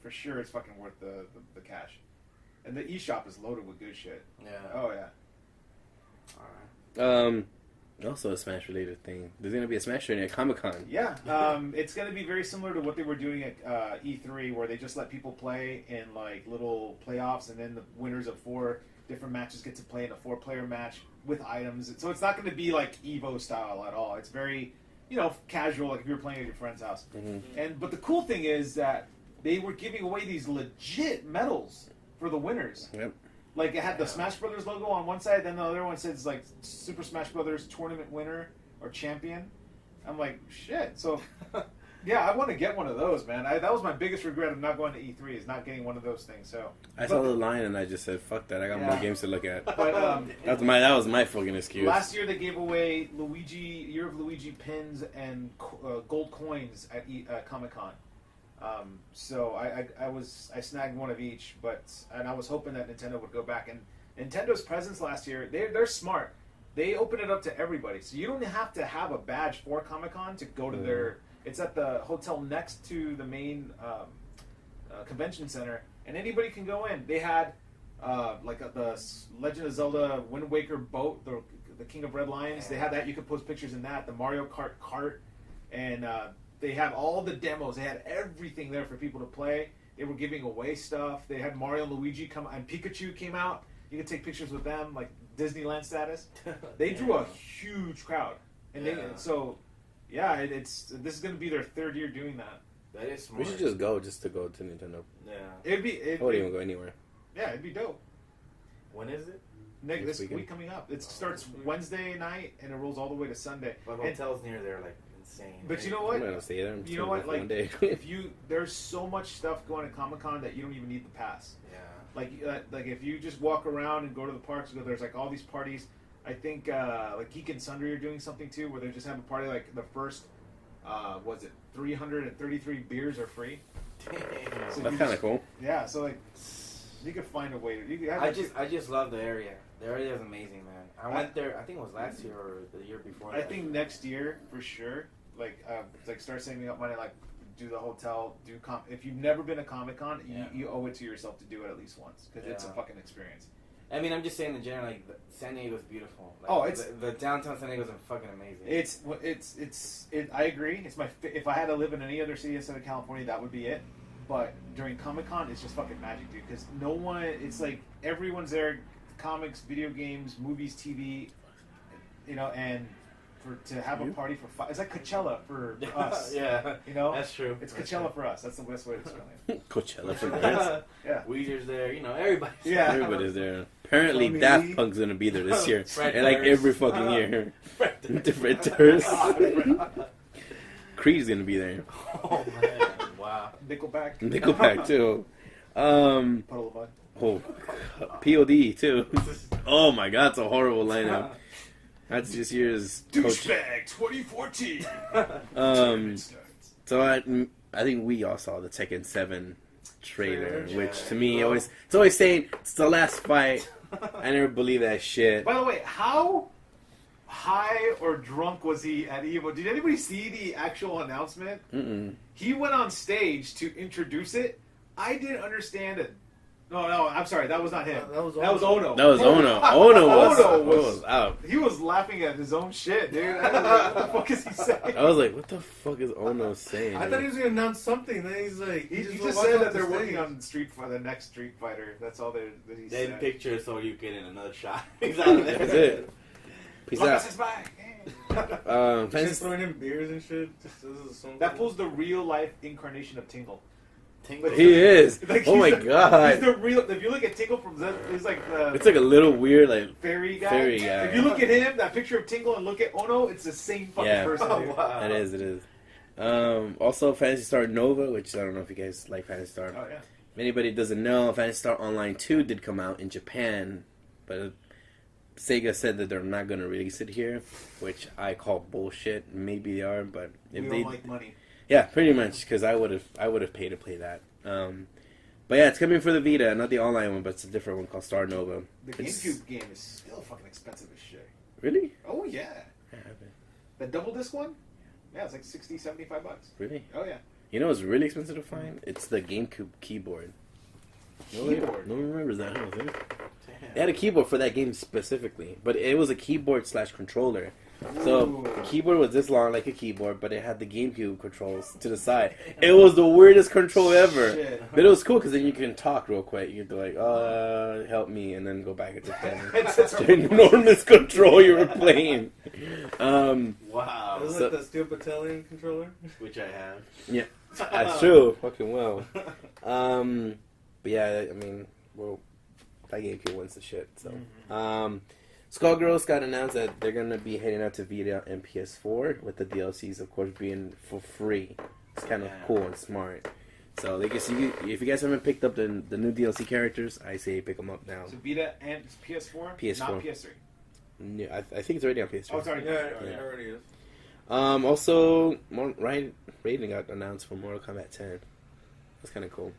for sure, it's fucking worth the cash. And the eShop is loaded with good shit. Yeah. Oh yeah. All right. Also a Smash related thing. There's gonna be a Smash training at Comic-Con. Yeah. It's gonna be very similar to what they were doing at E3, where they just let people play in like little playoffs, and then the winners of 4 different matches get to play in a 4-player match with items. So it's not gonna be like Evo style at all. It's very, casual, like if you're playing at your friend's house. Mm-hmm. But the cool thing is that they were giving away these legit medals for the winners. Yep. Like it had the Smash Brothers logo on one side, then the other one says like Super Smash Brothers tournament winner or champion. I'm like, shit. So, yeah, I want to get one of those, man. That was my biggest regret of not going to E3 is not getting one of those things. So I saw the line and I just said, "Fuck that! I got more games to look at." But that was my fucking excuse. Last year they gave away Year of Luigi pins and gold coins at Comic-Con. So I snagged one of each, and I was hoping that Nintendo would go back. And Nintendo's presence last year, they're smart. They open it up to everybody, so you don't have to have a badge for Comic-Con to go to their. It's at the hotel next to the main convention center, and anybody can go in. They had the Legend of Zelda Wind Waker boat, the King of Red Lions. They had that. You could post pictures in that. The Mario Kart cart, and they have all the demos. They had everything there for people to play. They were giving away stuff. They had Mario and Luigi come, and Pikachu came out. You could take pictures with them, like Disneyland status. They drew a huge crowd, and this is going to be their 3rd year doing that. That is smart. We should just go to go to Nintendo. Yeah. I wouldn't even go anywhere. Yeah, it'd be dope. When is it? This week coming up. It starts Wednesday night and it rolls all the way to Sunday. But hotels near there are like insane. But you know what? I'm not gonna stay there. You know what? Like, there's so much stuff going to Comic-Con that you don't even need the pass. Yeah. Like if you just walk around and go to the parks, there's like all these parties. I think like Geek and Sundry are doing something too, where they just have a party like the first, 333 beers are free. So that's kind of cool. Yeah, so like you could find a way. I just love the area. The area is amazing, man. I went there. I think it was last year or the year before. I think next year for sure. Like start saving up money. Like do the hotel. If you've never been to Comic-Con, you owe it to yourself to do it at least once because it's a fucking experience. I mean, I'm just saying in general, like San Diego's beautiful. The downtown San Diego's fucking amazing. I agree. It's if I had to live in any other city instead of California, that would be it. But during Comic-Con, it's just fucking magic, dude. Because it's like everyone's there, comics, video games, movies, TV, and to have a party for it's like Coachella for us. Yeah, that's true. It's Coachella for us. That's the best way to explain it. Coachella for us. Yeah, Weezer's there. Everybody's there. Yeah, everybody's there. Apparently, Daft Punk's gonna be there this year, and like every fucking year. Different tourists. Creed's gonna be there. Oh man! Wow. Nickelback too. Puddle of Mud. Oh, POD too. Oh my God, it's a horrible lineup. That's this year's Douchebag 2014. So I think we all saw the Tekken 7 trailer, which to me it's always saying it's the last fight. I never believe that shit. By the way, how high or drunk was he at Evo? Did anybody see the actual announcement? Mm-mm. He went on stage to introduce it. I didn't understand it. No, I'm sorry. That was not him. That was Ono. That was Ono. Ono was out. He was laughing at his own shit, dude. I don't know what the fuck is he saying? I was like, what the fuck is Ono saying? I thought he was going to announce something. Then he's like... He just said that they're working on the next Street Fighter. That's all that he said. Then picture so you get in another shot. Exactly. That's it. Peace out. Just throwing in beers and shit. That pulls the real life incarnation of Tingle. Tingle. He is. Like, Oh my he's god. the real. If you look at Tingle from Zen, he's like the. It's like a little weird, like fairy guy. fairy guy. If you look at him, that picture of Tingle, and look at Ono, it's the same fucking person. Oh, Dude. wow. It is. It is. Also, Phantasy Star Nova, which I don't know if you guys like Phantasy Star. Oh yeah. If anybody doesn't know, Phantasy Star Online 2 did come out in Japan, but Sega said that they're not going to release it here, which I call bullshit. Maybe they are, but if We they, don't like money. yeah, pretty much, because I would have paid to play that. But yeah, it's coming for the Vita, not the online one, but it's a different one called Star Nova. The GameCube game is still fucking expensive as shit. Really? Oh yeah. I haven't. The double disc one? Yeah, it's like 60, 75 bucks. Really? Oh yeah. You know what's really expensive to find? It's the GameCube keyboard. Keyboard? No one remembers that, huh? Damn. They had a keyboard for that game specifically, but it was a keyboard / controller. So Ooh. the keyboard was this long, like a keyboard, but it had the GameCube controls to the side. It was the weirdest control ever, Shit. but it was cool because then you can talk real quick. You could be like, help me," and then go back into It's the enormous control you were playing. Wow. Is So- it the Steel Battalion controller? Which I have. That's true. Fucking well. But yeah, I mean, well, that GameCube wins the shit. So, Skullgirls got announced that they're gonna be heading out to Vita and PS4 with the DLCs, of course, being for free. It's kind of cool and smart. So they can see if you guys haven't picked up the new DLC characters, I say pick them up now. So Vita and PS4? PS4. Not PS3. Yeah, I think it's already on PS3. Oh, sorry. Yeah, it already is. Also, rating got announced for Mortal Kombat 10. That's kind of cool.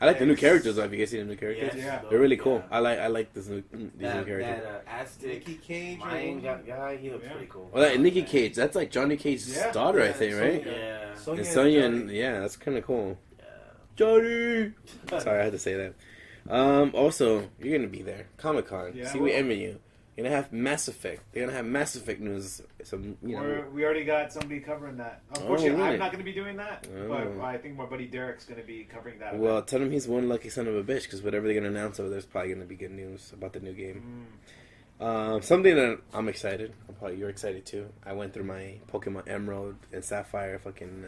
I like the new characters. Though. Have you guys seen the new characters? Yes, Yeah. They're really cool. Yeah. I like these new characters. That Aztec Nicky Cage. Mayan guy, he looks pretty cool. Well, that Nikki Cage, that's like Johnny Cage's Yeah. daughter, I Yeah, think, Sonya. right? Yeah. Sonya And and Sonya, Johnny. and yeah, that's kind of cool. Yeah. Johnny! Sorry, I had to say that. Also, you're gonna be there. Comic-Con. Yeah, See, we envy you. You're gonna have Mass Effect. They're gonna have Mass Effect news. Some, you know. We already got somebody covering that. Unfortunately, really? I'm not going to be doing that, Oh. but I think my buddy Derek's going to be covering that. Well, tell him he's one lucky son of a bitch, because whatever they're gonna announce over there's probably gonna be good news about the new game. Something that I'm excited. You're excited too. I went through my Pokemon Emerald and Sapphire, fucking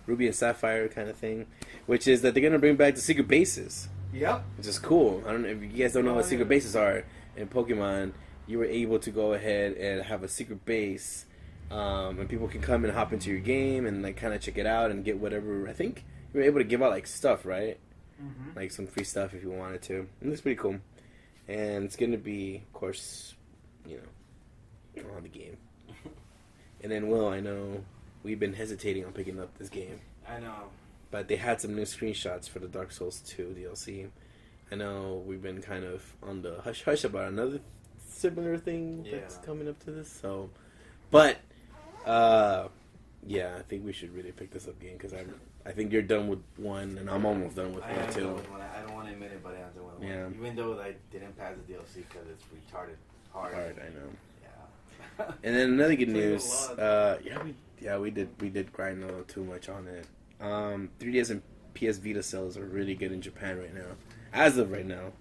Ruby and Sapphire kind of thing, which is that they're gonna bring back the secret bases, Yep. which is cool. I don't know if you guys don't know what Oh, secret yeah. bases are in Pokemon. You were able to go ahead and have a secret base, and people can come and hop into your game and like kind of check it out and get whatever. I think you were able to give out like stuff, right? Mm-hmm. Like some free stuff if you wanted to. And it's pretty cool. And it's going to be, of course, on the game. And then, Will, I know we've been hesitating on picking up this game. I know. But they had some new screenshots for the Dark Souls 2 DLC. I know we've been kind of on the hush-hush about another similar thing that's coming up to this. So, but, yeah, I think we should really pick this up game because I think you're done with one and I'm almost done with I one am too. done with one. I don't want to admit it, but I am done with one. Yeah. Even though I didn't pass the DLC because it's retarded hard. Hard, I know. Yeah. And then another good Played a news. lot. We did grind a little too much on it. 3DS and PS Vita sales are really good in Japan right now. As of right now,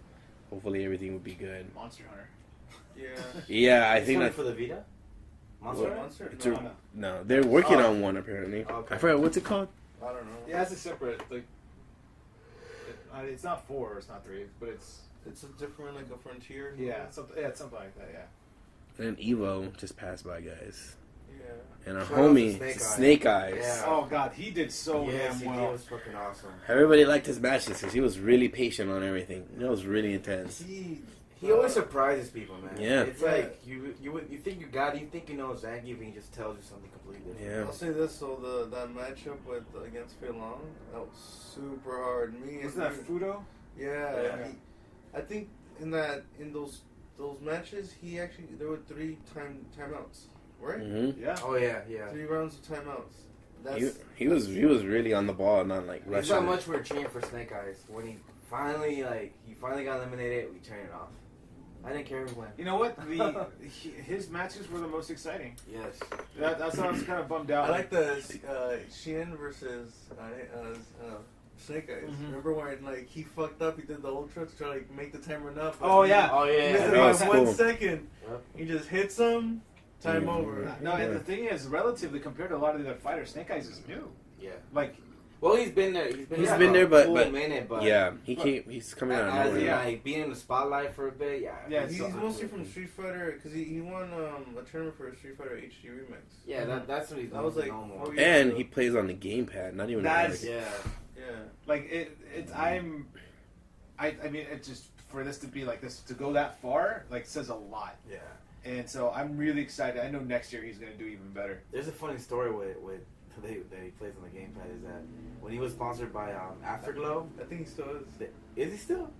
hopefully everything will be good. Monster Hunter. Yeah. Yeah, I It's think only that for the Vita? Monster? What? Hunter? Monster? it's No, no, they're working Oh. on one apparently. Okay. I forgot what's it called. I don't know. Yeah, it's a separate. Like, it's not 4, it's not 3, but it's It's a different, like a frontier. it's something like that. Yeah. And then Evo just passed by, guys. Yeah. And our Shout out to homie Snake Eyes. Yeah. Oh God, he did so Yes, damn he well. was fucking awesome. Everybody liked his matches because he was really patient on everything. It was really intense. He always surprises people, man. Yeah. It's like you think you got it, you think you know Zangief, and he just tells you something completely different. Yeah. I'll say this: so that matchup against Fei Long, that was super hard. Isn't that Fudo? Yeah. Yeah. I think in those matches, there were 3 timeouts, right? Mm-hmm. Yeah. Oh yeah, yeah. 3 rounds of timeouts. He was really on the ball, not like That's rushing. how it. much we're cheering for Snake Eyes. When he finally got eliminated, we turned it off. I didn't care who won. You know what? His matches were the most exciting. Yes. That's why I was kind of bummed out. I like the Shin versus Snake Eyes. Mhm. Remember when like he fucked up? He did the ultra to try to like, make the time run up. Oh yeah. Oh He missed yeah. it That by was 1 cool. second. Yep. He just hits him. Time Yeah. over. No, and the thing is, relatively compared to a lot of the other fighters, Snake Eyes is new. Yeah. Like, Well, he's been there. He's been there, but minute, but yeah, he's coming out of nowhere. Like being in the spotlight for a bit. Yeah, he's mostly from Street Fighter because he won a tournament for a Street Fighter HD remix. Yeah, that's what he's. That was like, and he plays on the gamepad, not even. That's yeah. Like it's I mean, it just for this to be like this to go that far like says a lot. Yeah. And so I'm really excited. I know next year he's gonna do even better. There's a funny story with that he plays on the gamepad is that when he was sponsored by Afterglow, I think he still is. Is he still?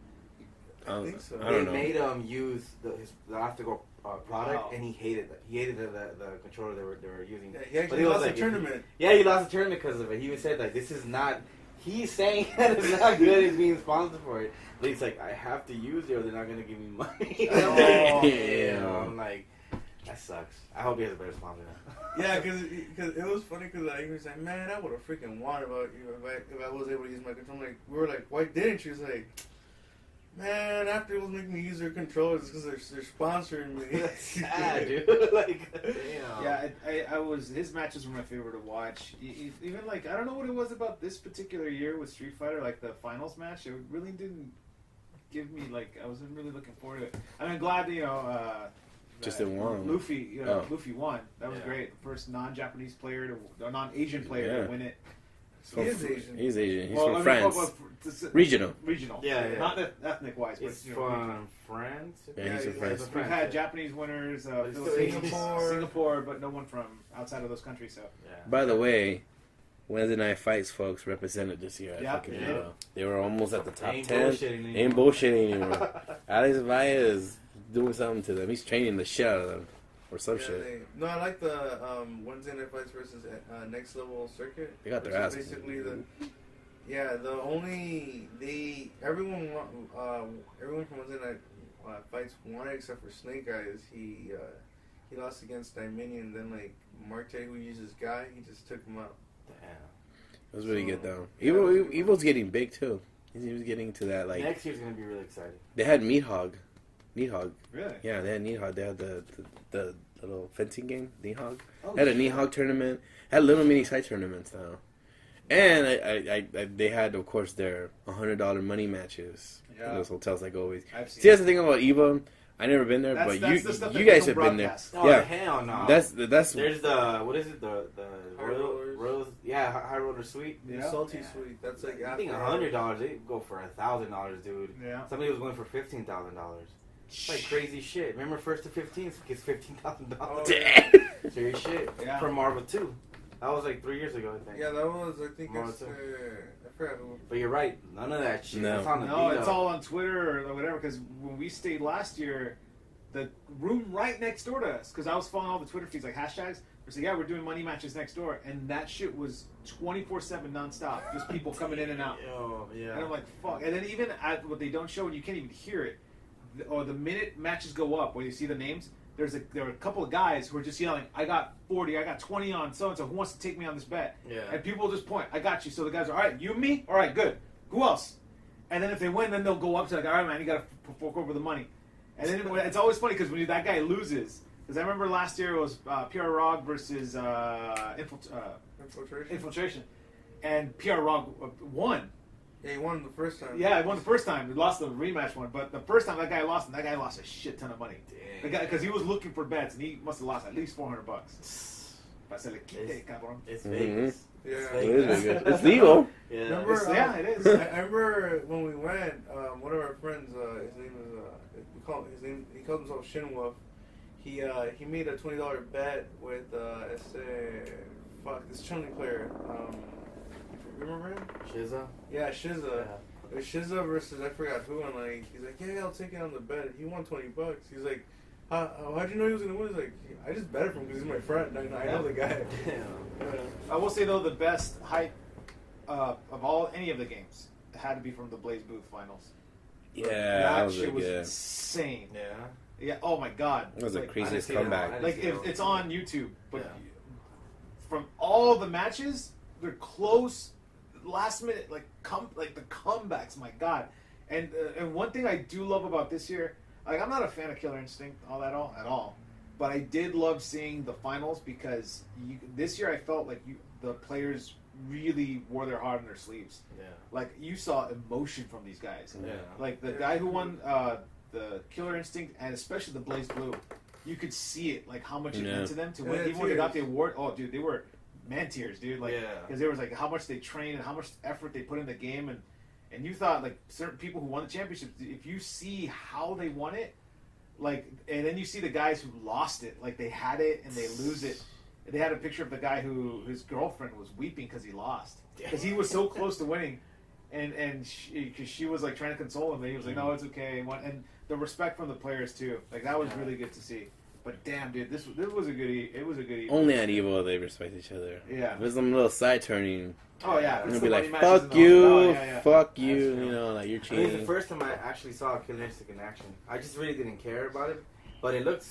I think so. I don't know. They made him use the Afterglow product, and he hated it. He hated the controller they were using. Yeah, he actually lost the tournament. He lost the tournament because of it. He said like, "This is not." He's saying that it's not good. He's being sponsored for it. But he's like, "I have to use it, or they're not gonna give me money." I'm like, that sucks. I hope he has a better sponsor now. Yeah, because it was funny because like, he was like, "Man, I would have freaking won about you if I was able to use my controller." Like, we were like, "Why didn't you?" He's like, "Man, after it was making me use their controllers because they're sponsoring me." That's sad, dude. Like, yeah, I was his matches were my favorite to watch. Even like I don't know what it was about this particular year with Street Fighter, like the finals match. It really didn't give me like I wasn't really looking forward to it. I mean, glad just it won. Luffy, Luffy won. That was great. First non-Japanese player or non-Asian player to win it. So he is Asian. He's Asian. He's from France. Regional. Yeah. Not ethnic wise, but from France. Yeah, he's from France. We've had Japanese winners, Singapore, but no one from outside of those countries. So. Yeah. By the way, Wednesday Night Fights folks represented this year. They were almost at the top 10. Ain't bullshitting anymore. Alex Valle is doing something to them. He's training the shit out of them. Or some shit. I like the Wednesday Night Fights versus Next Level Circuit. They got their ass. Basically, everyone from Wednesday Night Fights won except for Snake Eyes. He lost against Dominion. Then like Marte, who uses Guy, he just took him out. Damn. It was really good though. Evil's getting big too. He was getting to that like. Next year's gonna be really exciting. They had Needhog. Really? Yeah, they had Needhog. They had the little fencing game, Needhog. Had a Needhog tournament. Had little mini side tournaments now. And I they had, of course, their $100 money matches. Yeah. Those hotels like always. See, that's the thing about Evo. I never been there, but you guys have been there. Oh, yeah, hell no. That's. There's the what is it the Rose? Yeah, High Roller Suite. Yeah. Salty Suite. That's like I think $100. They go for $1,000, dude. Yeah. Somebody was going for $15,000. It's like crazy shit. Remember, 1st to 15th gets $15,000. Damn. Serious shit. Yeah. From Marvel 2. That was like 3 years ago, I think. Yeah, that was, I think, I forgot who. But you're right. None of that shit. No, That's on it's all on Twitter or whatever. Because when we stayed last year, the room right next door to us, because I was following all the Twitter feeds, like hashtags, we said, we're doing money matches next door. And that shit was 24/7 nonstop. Just people coming in and out. Oh, yeah. And I'm like, fuck. And then even at what they don't show, and you can't even hear it, or the minute matches go up, where you see the names, there are a couple of guys who are just yelling, I got 40, I got 20 on so-and-so, who wants to take me on this bet? Yeah. And people will just point, I got you. So the guys are, all right, you and me? All right, good. Who else? And then if they win, then they'll go up to like, all right, man, you got to fork over the money. And then it's always funny because when that guy loses, because I remember last year it was PR Rog versus Infiltration. And PR Rog won. Yeah, he won the first time. Yeah, he won the first time. He lost the rematch one, but the first time that guy lost, a shit ton of money. The guy, because he was looking for bets, and he must have lost at least $400. It's Vegas. Yeah, it's legal. Yeah, it is. I remember when we went. One of our friends, his name is he calls himself Shinwolf. He made a $20 bet with this Chun-Li player. Remember him? Shizza? Yeah, Shizza. Yeah. It was Shizza versus I forgot who, and like he's like, yeah, I'll take it on the bet. He won $20. He's like, how'd you know he was gonna win? He's like, I just bet for him because he's my friend. I know the guy. I will say though, the best hype of any of the games had to be from the Blaze Booth finals. Yeah, that shit was insane. Yeah. Yeah. Oh my god. That was the craziest comeback. Like it's on YouTube, but from all the matches, they're close. Last minute, like the comebacks, my god! And one thing I do love about this year, like I'm not a fan of Killer Instinct at all, but I did love seeing the finals because this year I felt like the players really wore their heart on their sleeves. Yeah. Like you saw emotion from these guys. Yeah. Like the guy who won the Killer Instinct and especially the Blaze Blue, you could see it like how much it meant to them to win. Even when they got the award, oh dude, they were man tears, dude. Like because there was like how much they trained and how much effort they put in the game, and you thought like certain people who won the championship, if you see how they won it, like, and then you see the guys who lost it, like they had it and they lose it. They had a picture of the guy who his girlfriend was weeping because he lost because he was so close to winning, and she was like trying to console him, and he was like, no, it's okay. And the respect from the players too, like that was really good to see. But damn, dude, this was a good. It was a good. Only at Evo they respect each other. Yeah, if there's some little side turning. Oh yeah, and be like, fuck you, fuck you, you know, like you're cheating. I mean, the first time I actually saw a Killer Instinct in action, I just really didn't care about it, but it looked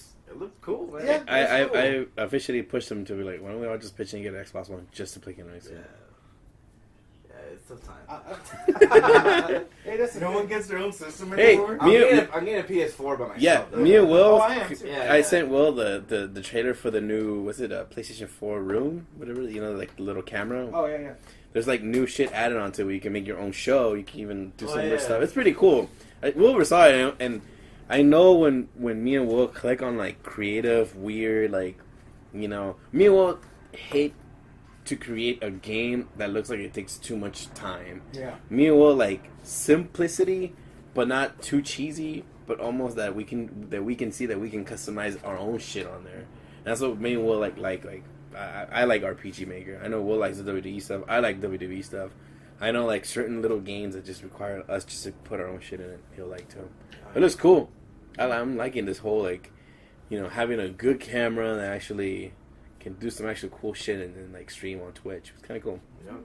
cool, man. Yeah, I officially pushed them to be like, why don't we all just pitch in and get an Xbox One just to play Killer Instinct? Yeah, it's tough time. Hey, no one gets their own system Hey, anymore. I'm getting a PS4 by myself. Yeah, though. me and Will. I am too. I sent Will the trailer for the new, was it a PlayStation 4 room, whatever, you know, like the little camera. Oh yeah. There's like new shit added onto it where you can make your own show. You can even do some other stuff. It's pretty cool. Will saw it, and I know when me and Will click on like creative, weird, like, you know, me and Will hate to create a game that looks like it takes too much time. Yeah. Me and Will like simplicity, but not too cheesy, but almost that we can see that we can customize our own shit on there. And that's what me and Will like. I like RPG Maker. I know Will likes the WWE stuff. I like WWE stuff. I know like certain little games that just require us just to put our own shit in it. He'll like too. It looks cool. I'm liking this whole like, you know, having a good camera that actually can do some actual cool shit and then like stream on Twitch. It's kind of cool. Yep.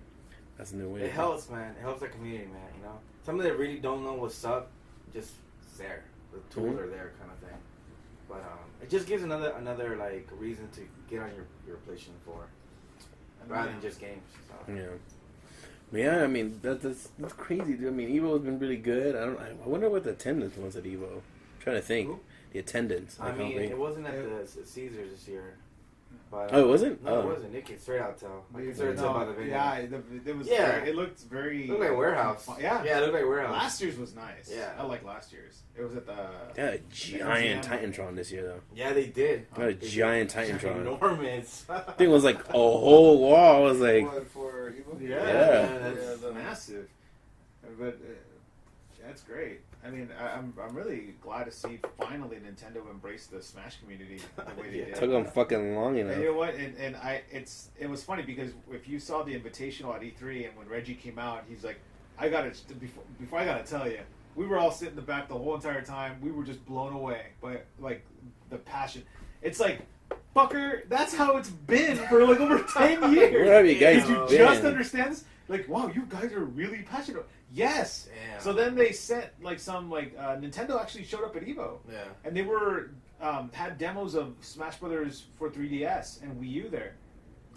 That's a new way. It helps, man. It helps the community, man. You know, somebody that really don't know what's up, just it's there. The tools are there, kind of thing. But it just gives another like reason to get on your PlayStation 4 rather than just games. So. Yeah, I mean that's crazy, dude. I mean, Evo has been really good. I wonder what the attendance was at Evo. I'm trying to think. The attendance. I mean, it wasn't at the Caesars this year. But, oh, it wasn't? No, it wasn't. It can straight out tell. I can straight tell by the video. Yeah, it was. Yeah. It looked very. It looked like warehouse. Yeah. Yeah, it looked like warehouse. Last year's was nice. Yeah. I like last year's. It was at the. They had a giant Titantron this year, though. Yeah, they did. They had a giant Titantron. Enormous. Thing was like a whole wall. I was like. For Evo? Yeah. That's massive. But that's great. I mean, I'm really glad to see finally Nintendo embrace the Smash community the way they did. Took them fucking long enough. And you know what? And it was funny because if you saw the Invitational at E3 and when Reggie came out, he's like, before I gotta tell you, we were all sitting in the back the whole entire time. We were just blown away by like the passion. It's like, fucker, that's how it's been for like over 10 years. Where have you guys Did you been? just understand this? Like, wow, you guys are really passionate. Yes. Damn. So then they sent like some Nintendo actually showed up at Evo. Yeah. And they were had demos of Smash Brothers for 3DS and Wii U there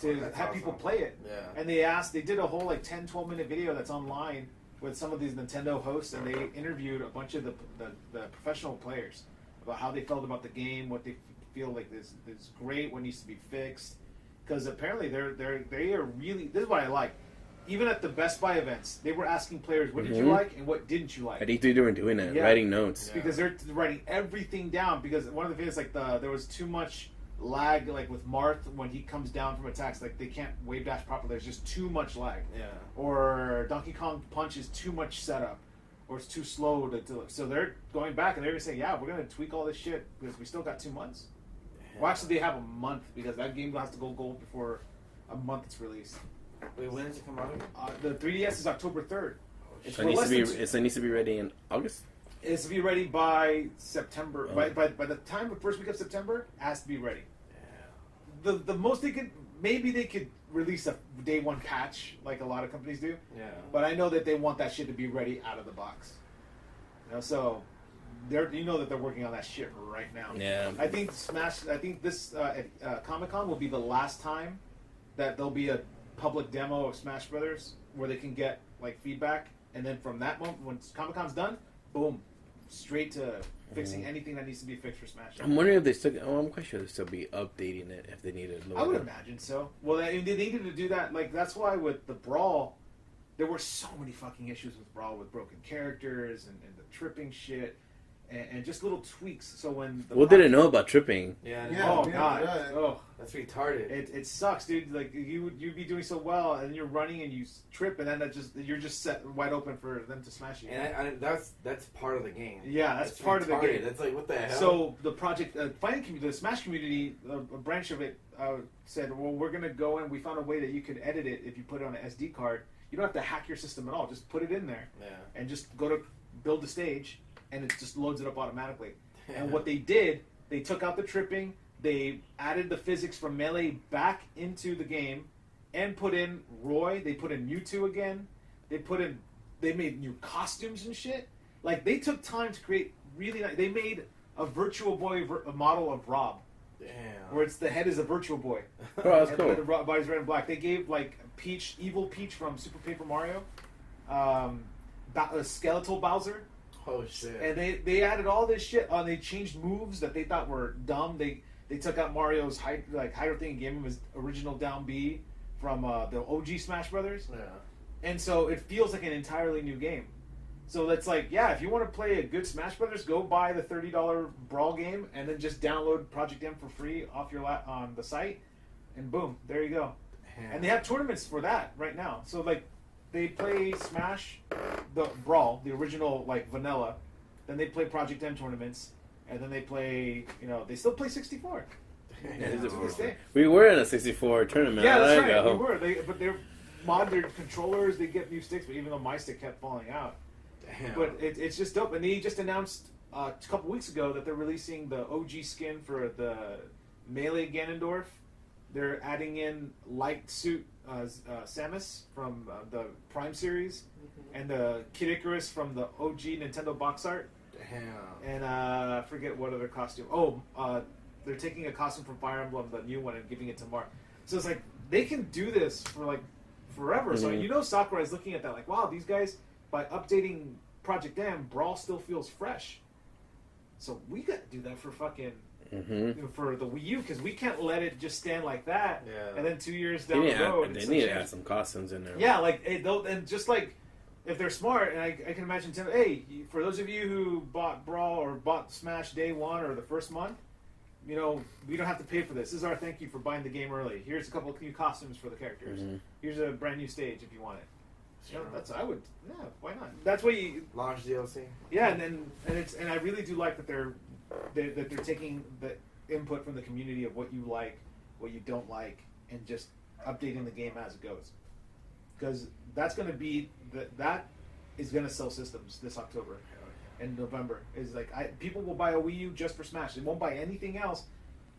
to have people play it. Yeah. And they did a whole like 10, 12 minute video that's online with some of these Nintendo hosts, and they interviewed a bunch of the professional players about how they felt about the game, what they feel like is great, what needs to be fixed. Because apparently they are really, this is what I like. Even at the Best Buy events, they were asking players, what did you like and what didn't you like? At E3 they were doing that, writing notes. Because they're writing everything down. Because one of the things, like there was too much lag, like with Marth when he comes down from attacks, like they can't wave dash properly. There's just too much lag. Yeah. Or Donkey Kong Punch is too much setup, or it's too slow to. So they're going back and they're gonna say, yeah, we're gonna tweak all this shit because we still got 2 months. Yeah. Well, actually, they have a month because that game has to go gold before a month it's released. Wait, when does it come out? The 3DS is October 3rd. So it needs to be ready in August? It's to be ready by September. Oh. By the time the first week of September, it has to be ready. Yeah. The most they could, maybe they could release a day one patch like a lot of companies do. Yeah. But I know that they want that shit to be ready out of the box. You know, so you know that they're working on that shit right now. Yeah. I think this Comic-Con will be the last time that there'll be a public demo of Smash Brothers where they can get like feedback, and then from that moment when Comic-Con's done, boom, straight to fixing anything that needs to be fixed for Smash. I'm wondering if they still. Oh, I'm quite sure they'll still be updating it if they needed. I would imagine so. Well, they needed to do that. Like that's why with the Brawl, there were so many fucking issues with Brawl with broken characters and the tripping shit. And just little tweaks. So when didn't know about tripping. Yeah. Oh god. Oh, that's retarded. It sucks, dude. Like you'd be doing so well, and you're running and you trip, and then you're just set wide open for them to smash you. And that's part of the game. Yeah, that's part of the game. That's like what the hell. So the project, the Smash community, a branch of it said, well, we're gonna go and we found a way that you could edit it if you put it on an SD card. You don't have to hack your system at all. Just put it in there. Yeah. And just go to build the stage. And it just loads it up automatically. And what they did, they took out the tripping, they added the physics from Melee back into the game, and put in Roy. They put in Mewtwo again. They made new costumes and shit. Like they took time to create really nice. They made a Virtual Boy a model of Rob. Damn. Where the head is a Virtual Boy. Oh, that's cool. And the body's red and black. They gave like Peach, evil Peach from Super Paper Mario, Skeletal Bowser. Oh shit! And they added all this shit. They changed moves that they thought were dumb. They took out Mario's Hydro thing and gave him his original down B from the OG Smash Brothers. Yeah. And so it feels like an entirely new game. So it's like, yeah, if you want to play a good Smash Brothers, go buy the $30 Brawl game and then just download Project M for free off your on the site, and boom, there you go. Damn. And they have tournaments for that right now. So like. They play Smash, the Brawl, the original like vanilla. Then they play Project M tournaments, and then they play. They still play 64. We were in a 64 tournament. Yeah, that's right. We were. But they're mod their controllers. They get new sticks, but even though my stick kept falling out. Damn. But it's just dope. And they just announced a couple weeks ago that they're releasing the OG skin for the Melee Ganondorf. They're adding in Light Suit Samus from the Prime series, and the Kid Icarus from the OG Nintendo box art. Damn. And I forget what other costume. Oh, they're taking a costume from Fire Emblem, the new one, and giving it to Mark. So it's like they can do this for like forever. Mm-hmm. So Sakurai is looking at that like, wow, these guys by updating Project M, Brawl still feels fresh. So we got to do that for fucking. Mm-hmm. For the Wii U, because we can't let it just stand like that. Yeah. And then 2 years down the road, they need to add some costumes in there. Yeah, like and just like if they're smart, and I can imagine, hey, for those of you who bought Brawl or bought Smash day one or the first month, we don't have to pay for this. This is our thank you for buying the game early. Here's a couple of new costumes for the characters. Mm-hmm. Here's a brand new stage if you want it. Sure. Why not? That's what you launch DLC. Yeah, and I really do like that they're taking the input from the community of what you like, what you don't like, and just updating the game as it goes. Because that's going to be that is going to sell systems this October and November. Is like people will buy a Wii U just for Smash. They won't buy anything else.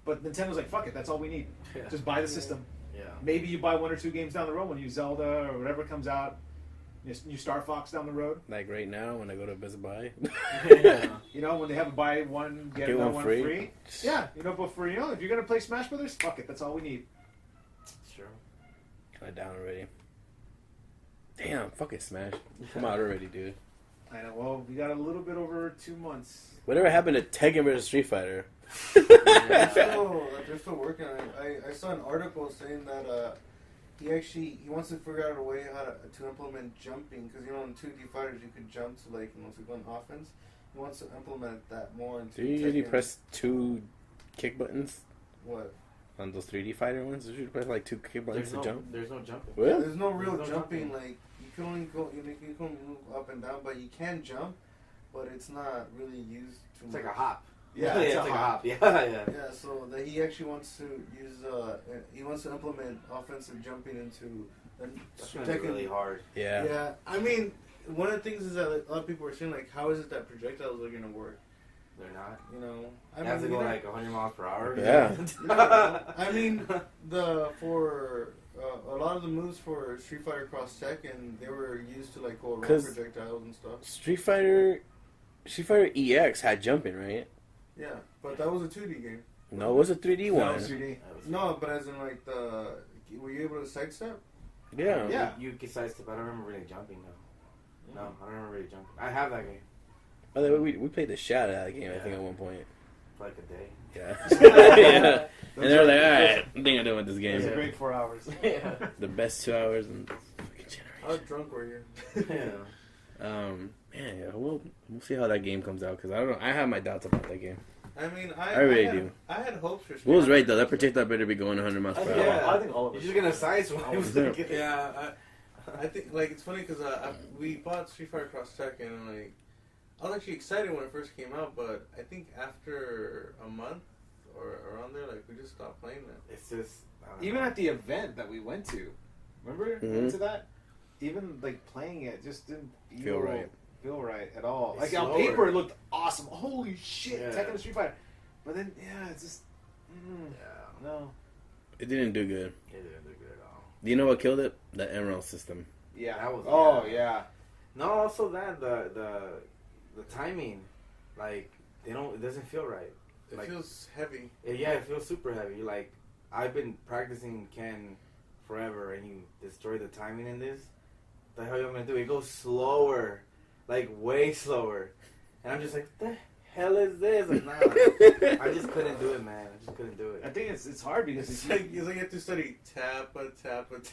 But Nintendo's like, fuck it, that's all we need. Yeah. Just buy the system. Yeah. Maybe you buy 1 or 2 games down the road when you Zelda or whatever comes out. New Star Fox down the road. Like right now when I go to Best Buy. Yeah. When they have a buy one, get one free. Yeah, but for, if you're going to play Smash Brothers, fuck it. That's all we need. Sure. Kind of down already. Damn, fucking Smash. Come out already, dude. I know. Well, we got a little bit over 2 months. Whatever happened to Tekken vs. Street Fighter? They're still working on it. I saw an article saying that he wants to figure out a way how to implement jumping, because in 2D fighters you could jump to to go on offense. He wants to implement that more into. Do you usually press 2 kick buttons? What? On those 3D fighter ones, you should press 2 kick buttons to jump. There's no jumping. What? Yeah, there's no real jumping. Like you can only go, you can move up and down, but you can jump. But it's not really used too much. It's like a hop. Yeah, it's like a hop. Yeah. Yeah, so that he actually wants to use. He wants to implement offensive jumping into. That's gonna be really hard. Yeah. Yeah, I mean, one of the things is that a lot of people are saying how is it that projectiles are gonna work? They're not. I have to go 100 miles per hour. Yeah. I mean, a lot of the moves for Street Fighter Cross Tekken, they were used to go around projectiles and stuff. Street Fighter EX had jumping, right? Yeah, but that was a 2D game. No, it was a 3D one. No, it was 3D. No, but as in were you able to sidestep? Yeah. Yeah. You can sidestep. I don't remember really jumping though. No, I don't remember really jumping. I have that game. Oh, we played the shit out of that game. I think at one point. For like a day. Yeah. Yeah. And they were like, all right, I think I'm done with this It game. was a great 4 hours. Yeah. The best 2 hours in fucking How drunk were you? generation. Man, yeah, we'll see how that game comes out because I don't know. I have my doubts about that game. I mean, I really do. I had hopes for. Will's right though. That projectile better be going 100 miles per hour. Yeah. I think all of You're us. just gonna sideswipe. Yeah, I think like it's funny because we bought Street Fighter Cross Tekken and like I was actually excited when it first came out, but I think after a month or around there, like we just stopped playing it. It's just Even at the event that we went to, remember we went to that? Even like playing it just didn't feel right at all. It's like on slower. paper, it looked awesome. Holy shit, Yeah. Tekken and Street Fighter. But then, yeah, it's just no. It didn't do good. It didn't do good at all. Do you know what killed it? The Emerald system. Yeah. That was- oh yeah. No, also that the timing, like it doesn't feel right. It Like- feels heavy. Yeah, it feels super heavy. Like I've been practicing Ken forever, and you destroy the timing in this. The hell you gonna do? It goes slower, like way slower, and I'm just like, what the hell is this? Like, nah, I just couldn't do it, man. I just couldn't do I it. think it's hard because It's like you have to study tap.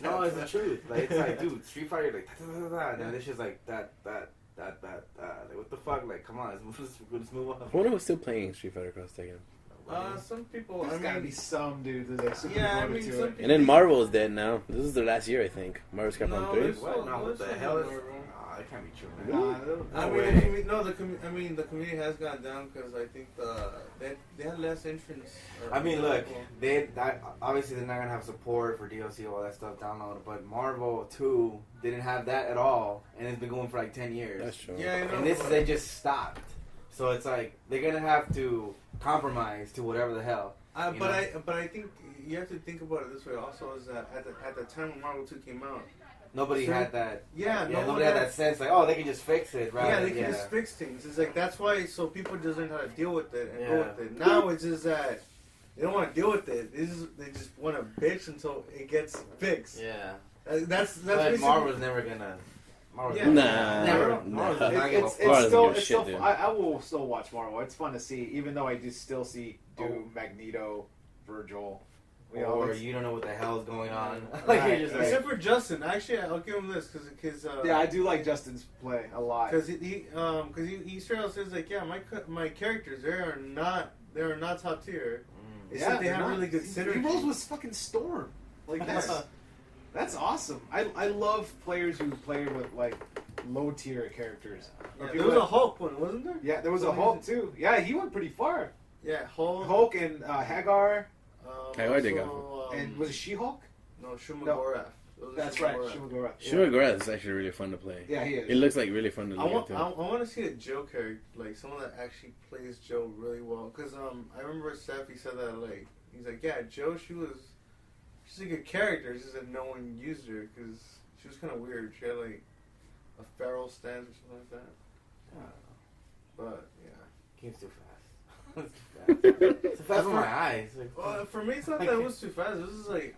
No, it's the truth. Like it's like, dude, Street Fighter, like, da, da, da, da, and it's just like that. Like, what the fuck? Like, come on, let's move on. I wonder who's still playing Street Fighter Cross Tekken. Some people. there's gotta be some dude that's like super Yeah, I devoted mean, to some it. people- And then Marvel is dead now. This is their last year, I think. Marvel's Capcom 3. there's- What? No, what the Listen, hell is? Marvel. Nah, that can't be true, man. Nah, I No mean, way. the community has gone down because I think they had less entrance. I mean, look, obviously they're not gonna have support for DLC, all that stuff downloaded, but Marvel 2 didn't have that at all, and it's been going for like 10 years. That's true. Yeah, I know. And this they just stopped, so it's like they're gonna have to compromise to whatever the hell. But you know? I think you have to think about it this way also is that at the time when Marvel 2 came out, Nobody Sure. had that. yeah, no Nobody had that sense like, oh, they can just fix it, right? Yeah, they can just fix things. It's like that's why so people just learn how to deal with it and go Yeah. with it. Now it's just that they don't want to deal with it. They just want to bitch until it gets fixed. Yeah. That's But basically. Marvel's never gonna. Marvel's Yeah. never. Nah. Marvel's Nah. not gonna It's Marvel's gonna still, give a it's shit, still dude. I will still watch Marvel. It's fun to see, even though I just still see Doom, Magneto, Virgil. You know, or it's- you don't know what the hell is going on. Right. Like, you're just like, Except for Justin, actually, I'll give him this because yeah, I do like Justin's play a lot. because he straight out says like my characters they are not top tier. It's Yeah, that they they're have not- really good He synergy. rolls with fucking Storm. Like that's awesome. I love players who play with like low tier characters. Or Yeah, people there was a that- Hulk one, wasn't there? Yeah, there was a Hulk too. Yeah, he went pretty far. Yeah, Hulk. Hulk and Hagar, Hagar did and was it She-Hulk? no Shumagorath. That's right, Shimagura. Shimagura is actually really fun to play. Yeah, he is. It looks like really fun to I look want at I, too. want to see a Joe character, like someone that actually plays Joe really well. Cause I remember Steffi said that like he's like yeah Joe she's a good character. It's just that no one used her because she was kind of weird. She had like a feral stance or something like that. But yeah. game's too fast. It's too fast. It's too fast for my eyes. Like, Well, for me, it's not that it was too fast. It was just like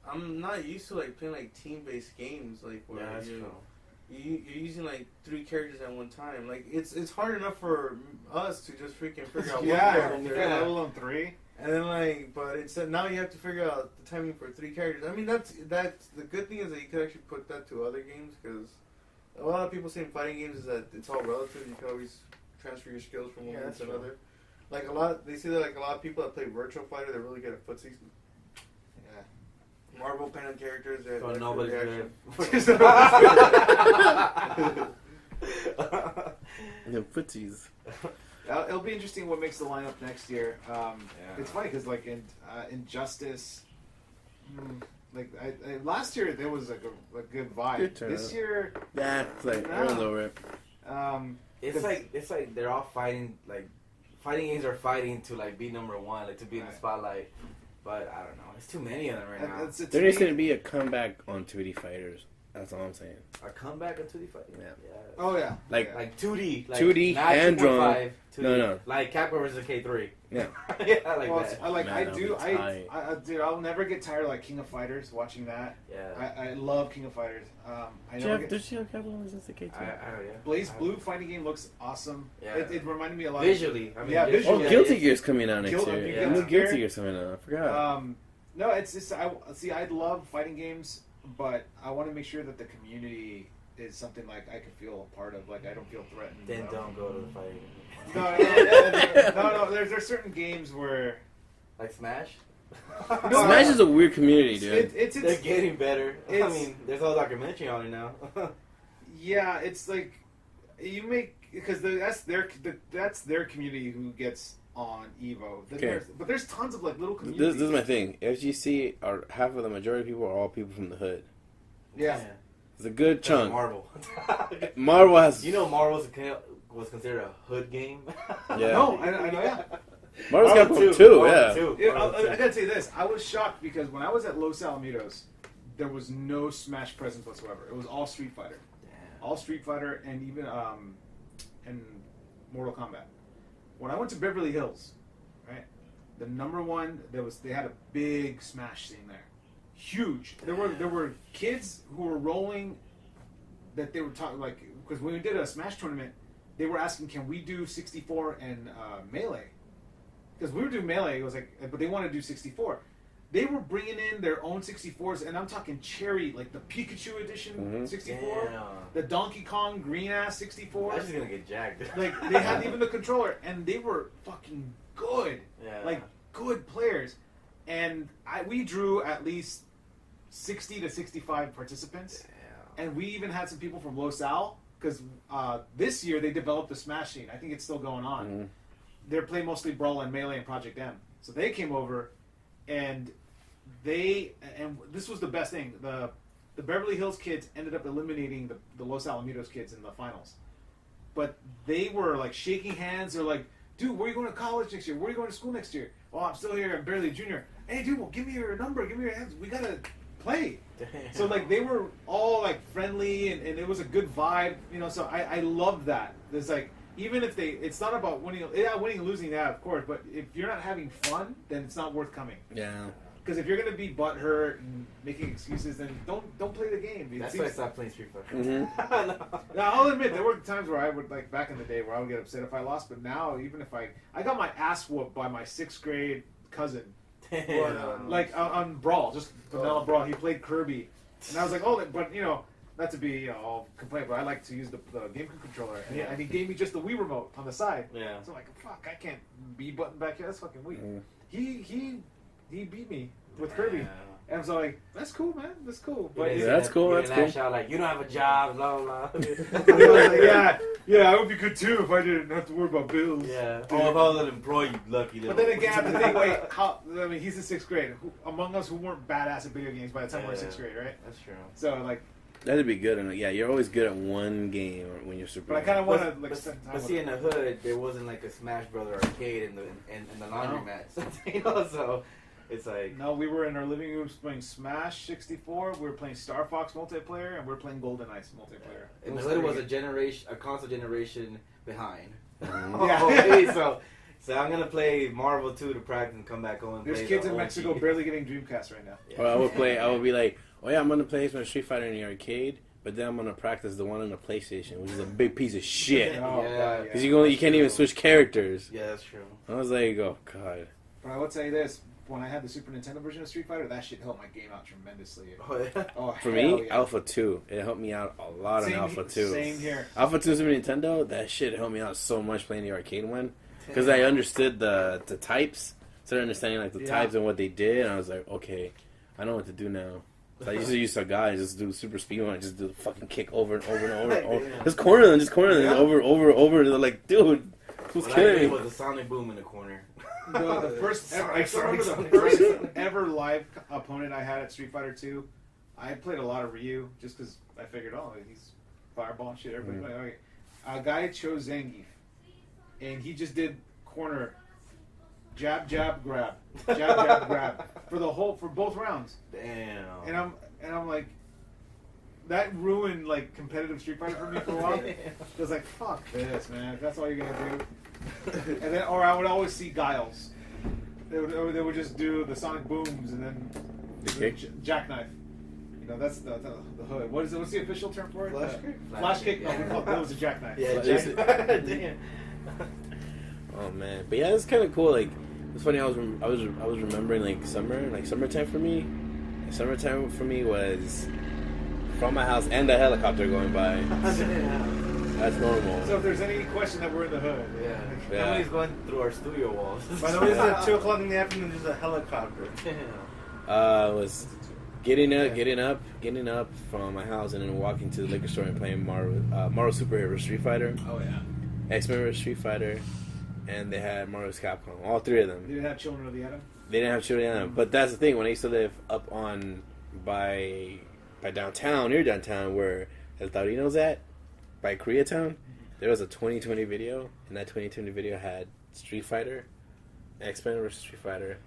I'm not used to like playing like team-based games like where yeah, that's true. you're using like 3 characters at one time. Like it's hard enough for us to just freaking figure out one Yeah, character. you got level on 3. And then like, but it's now you have to figure out the timing for 3 characters. I mean that's the good thing is that you could actually put that to other games because a lot of people say in fighting games is that it's all relative. You can always transfer your skills from one Yeah, game that's to true. another. Like they say that like a lot of people that play Virtual Fighter they're really good at footsies. Yeah. Marvel pen and characters that So like nobody's reaction. good. The footsies. It'll be interesting what makes the lineup next year. It's funny because like in Injustice, last year there was like a good vibe. Good turnout. This year, Yeah, it's like No. everyone's over it. It's like they're all fighting. Like fighting games are fighting to like be number 1, like to be in the Right. spotlight. But I don't know. There's too many of them right now. it's There needs to be a comeback on 2D fighters. That's all I'm saying. A comeback in 2D fighting. Yeah. Oh yeah, Like yeah. Like 2D. Like 2D not hand drawn. 2.5, No. Like Capcom versus K3. Yeah. Yeah, I like that. Dude, I'll never get tired of like King of Fighters, watching that. Yeah. I love King of Fighters. Does she have Capcom versus the K2? Yeah. Blaze Blue fighting game looks awesome. Yeah. It reminded me a lot Visually. of... visually. Oh, Guilty Gear's coming out next Guilty year. Gear. New Guilty Gear's coming out. I forgot. No, I love fighting games, but I want to make sure that the community is something like I can feel a part of. Like I don't feel threatened. Then don't go to the fight. No. There's certain games where like Smash. Smash is a weird community, dude. They're getting better. I mean, there's a whole documentary on it now. Yeah, it's like you make because that's their community who gets on Evo. Okay. But there's tons of like little communities. This is my thing. FGC are half of the majority of people are all people from the hood. Yeah. It's a good chunk. Marvel. Marvel has. You know, Marvel was considered a hood game. Yeah. No, I know. Yeah. Marvel's Capcom 2, yeah. I gotta say this. I was shocked because when I was at Los Alamitos, there was no Smash presence whatsoever. It was all Street Fighter. Damn. All Street Fighter and even and Mortal Kombat. When I went to Beverly Hills, right, the number one they had a big Smash scene there, huge. There were kids who were rolling that they were talking like because when we did a Smash tournament, they were asking, can we do 64 and Melee? Because we were doing Melee, it was like, but they wanted to do 64. They were bringing in their own 64s, and I'm talking cherry, like the Pikachu edition 64, Damn. the Donkey Kong green ass 64. I'm just gonna get jacked. Like they had even the controller, and they were fucking good, like good players. And we drew at least 60 to 65 participants, and we even had some people from Los Al because this year they developed the Smash scene. I think it's still going on. Mm-hmm. They're playing mostly Brawl and Melee and Project M. So they came over, and this was the best thing. The Beverly Hills kids ended up eliminating the Los Alamitos kids in the finals. But they were like shaking hands. They're like, dude, where are you going to college next year? Where are you going to school next year? Well, I'm still here. I'm barely a junior. Hey, dude, well, give me your number. Give me your hands. We got to play. Damn. So like they were all like friendly, and it was a good vibe. You know, so I loved that. There's like, even if it's not about winning. Yeah, winning and losing, yeah, of course. But if you're not having fun, then it's not worth coming. Yeah. Because if you're gonna be butthurt and making excuses, then don't play the game. That's why I stopped playing Street Fighter. Mm-hmm. Now I'll admit there were times where I would like back in the day where I would get upset if I lost. But now even if I got my ass whooped by my 6th grade cousin, like on Brawl, just vanilla Brawl. He played Kirby, and I was like, oh, but you know. Not to be all complaint, but I like to use the GameCube controller, and he gave me just the Wii remote on the side. Yeah. So I'm like, fuck, I can't B button back here. That's fucking weak. Mm. He beat me with Kirby, and I was like, that's cool, man. That's cool. But that's cool. That's cool. Shout like, you don't have a job, blah blah. Yeah, I would be good too if I didn't have to worry about bills. Yeah. Oh, if I was an employee, you lucky. But then again, I have to think, wait, I mean, he's in 6th grade. Among us who weren't badass at video games by the time we were in 6th grade, right? That's true. So like. That'd be good. And yeah, you're always good at one game when you're super. But I kind of want to like. But see, in the hood, there wasn't like a Smash Brother arcade in the laundromats. You know, so it's like. No, we were in our living rooms playing Smash 64. We were playing Star Fox multiplayer, and we were playing Golden Ice multiplayer. And the hood was a console generation behind. Yeah. So I'm gonna play Marvel 2 to practice and come back home and There's play kids in Mexico barely getting Dreamcast right now. Yeah. Or I would be like, oh yeah, I'm gonna play some Street Fighter in the arcade, but then I'm gonna practice the one on the PlayStation, which is a big piece of shit. Because you can't even switch characters. Yeah, that's true. I was like, oh god. But I would say this: when I had the Super Nintendo version of Street Fighter, that shit helped my game out tremendously. For me, Alpha 2, it helped me out a lot on Alpha 2. Same here. Alpha 2 Super Nintendo, that shit helped me out so much playing the arcade one. Because I understood the types, started understanding like the types and what they did, and I was like, okay, I know what to do now. So I used to use guys just do super speed one, just do the fucking kick over and over and over and over. Just corner them, over. They're like, dude, who's killing me? It was a sonic boom in the corner. The first ever, I still remember the first ever live opponent I had at Street Fighter 2. I played a lot of Ryu just because I figured, oh, he's fireball and shit. Everybody, okay. A guy chose Zangief. And he just did corner, jab, jab, grab, jab, jab, grab for both rounds. Damn. And I'm like, that ruined like competitive Street Fighter for me for a while. It was like, fuck this, man. If that's all you're gonna do. And then, or I would always see Guiles. They would just do the sonic booms and then the jackknife. You know, that's the hood. What's the official term for it? Flash kick? Flash kick? No, we call it, that was a jackknife. Yeah, Damn. Oh man, but yeah, it's kind of cool. Like, it's funny. I was remembering like summertime for me. Summertime for me was from my house and a helicopter going by. That's normal. So if there's any question that we're in the hood, yeah. Somebody's going through our studio walls. By the way, it's at 2 o'clock in the afternoon. There's a helicopter. Was getting up from my house and then walking to the liquor store and playing Marvel Superhero Street Fighter. Oh yeah. X-Men Street Fighter, and they had Marvel's Capcom. All three of them. They didn't have Children of the Atom. They didn't have Children of the Atom, but that's the thing. When I used to live up on by downtown, near downtown, where El Taurino's at, by Koreatown, there was a 2020 video, and that 2020 video had Street Fighter, X-Men vs. Street Fighter.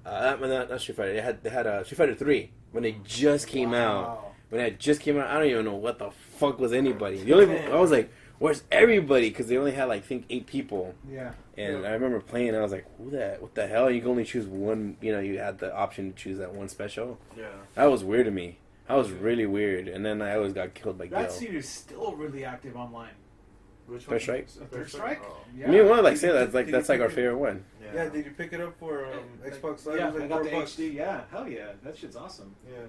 Not Street Fighter. They had Street Fighter 3 when they just came out. When it just came out, I don't even know what the fuck was anybody. I was like, where's everybody? Because they only had like, I think 8 people. Yeah. And I remember playing, and I was like, what the hell? You can only choose one. You know, you had the option to choose that one special. Yeah. That was weird to me. That was really weird. And then I always got killed by Gil. That scene is still really active online. Which one? Third Strike? Third Strike? Oh. Yeah. Me and one like say that's like our favorite one. Yeah, did you pick it up for Xbox Live? Yeah, It was I like got the $4. HD. Yeah, hell yeah, that shit's awesome. Yeah.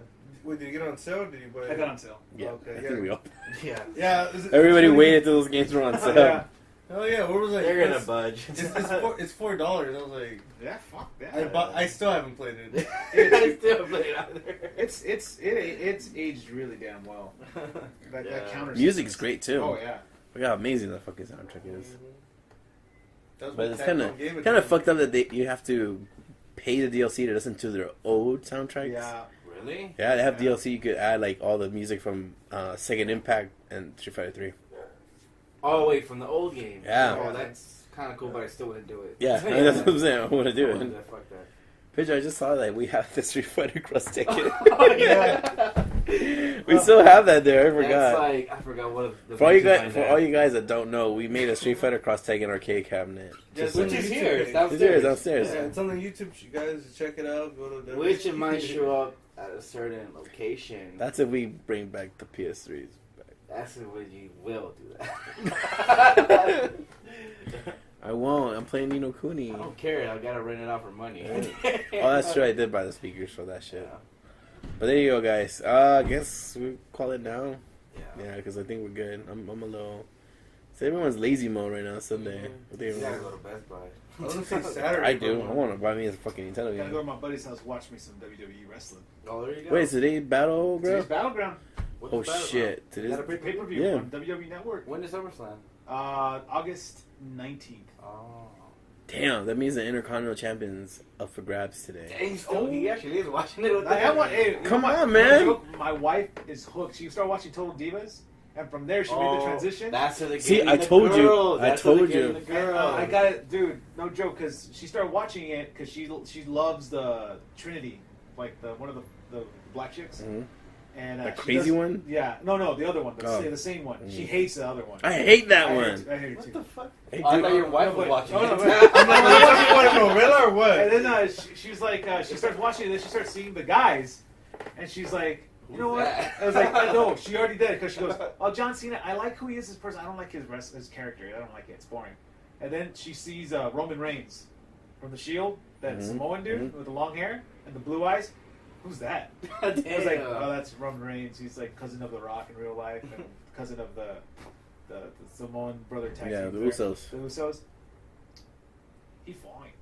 Wait, did you get it on sale? Or did you buy it? I got on sale. Yeah, Okay, I yeah. think we all. Yeah. Yeah. Everybody waited till those games were on sale. Yeah. Oh yeah, what was it? They're gonna budge. It's $4. I was like, Yeah, fuck that. I still haven't played it. I still play it out there. It's aged really damn well. That counters. Music's great too. Oh yeah. Look how amazing the fucking soundtrack is. That's But what it's Capcom gave it kind to of me. fucked up that you have to pay the DLC to listen to their old soundtracks. Yeah. Really? Yeah, they have DLC. You could add like all the music from Second Impact and Street Fighter 3. Oh wait, from the old game. Yeah. Oh, that's kind of cool, but I still wouldn't do it. Yeah, I mean, that's what I'm saying. I want to do I it. wouldn't, fuck that. Picture, I just saw that we have the Street Fighter cross ticket. Oh yeah. We still have that there. I forgot. That's like I forgot what. For all you guys that don't know, we made a Street Fighter cross Tekken arcade cabinet. Just Which is here. It's downstairs. It's downstairs. Yeah, it's on the YouTube. You guys check it out. Go to Which it might show up at a certain location. That's if we bring back the PS3s. That's what you will do that. I won't. I'm playing Ni no Kuni. I don't care. I gotta rent it out for money. Oh, that's true. I did buy the speakers for that shit. But there you go, guys. I guess we call it now. Yeah, because I think we're good. I'm a little. So everyone's lazy mode right now. Sunday. You gotta go to Best Buy. I was gonna say Saturday. I do. I want to buy me a fucking Nintendo Gotta game. go to my buddy's house, watch me some WWE wrestling. Oh, there you go. Wait, is today Battle, bro? Today's Battleground. What's Oh the battle shit! round? Today's Gotta pre- Pay-per-view Yeah. on WWE Network. When is SummerSlam? August 19th. Oh. damn. That means the Intercontinental Champions up for grabs today. Dang, he actually is watching it with Come on, man. My wife is hooked. She started watching Total Divas, and from there she made the transition. That's how they See, get I the told you. girls. I That's how they told get you. the And, girls. I got it, dude. No joke, because she started watching it because she loves the Trinity, like one of the black chicks. Mhm. And The she crazy one? Yeah, no, the other one, Oh. the same one. She Mm. hates the other one. I hate that I one. hate it What too. the fuck? Hey, Oh, I dude. thought your wife No, was but- watching oh, no, it. but- I'm like, you want a novella or what? And then she's like, she starts watching it, then she starts seeing the guys, and she's like, you know Who's what? that? I was like, no, she already did, because she goes, oh, John Cena, I like who he is as a person, I don't like his character, I don't like it, it's boring. And then she sees Roman Reigns from The Shield, that Mhm. Samoan dude with the long hair and the blue eyes. Who's that? I was like, oh, that's Roman Reigns. He's like cousin of The Rock in real life, and cousin of the Samoan brother tag Yeah, team the player. Usos. The Usos. He fine.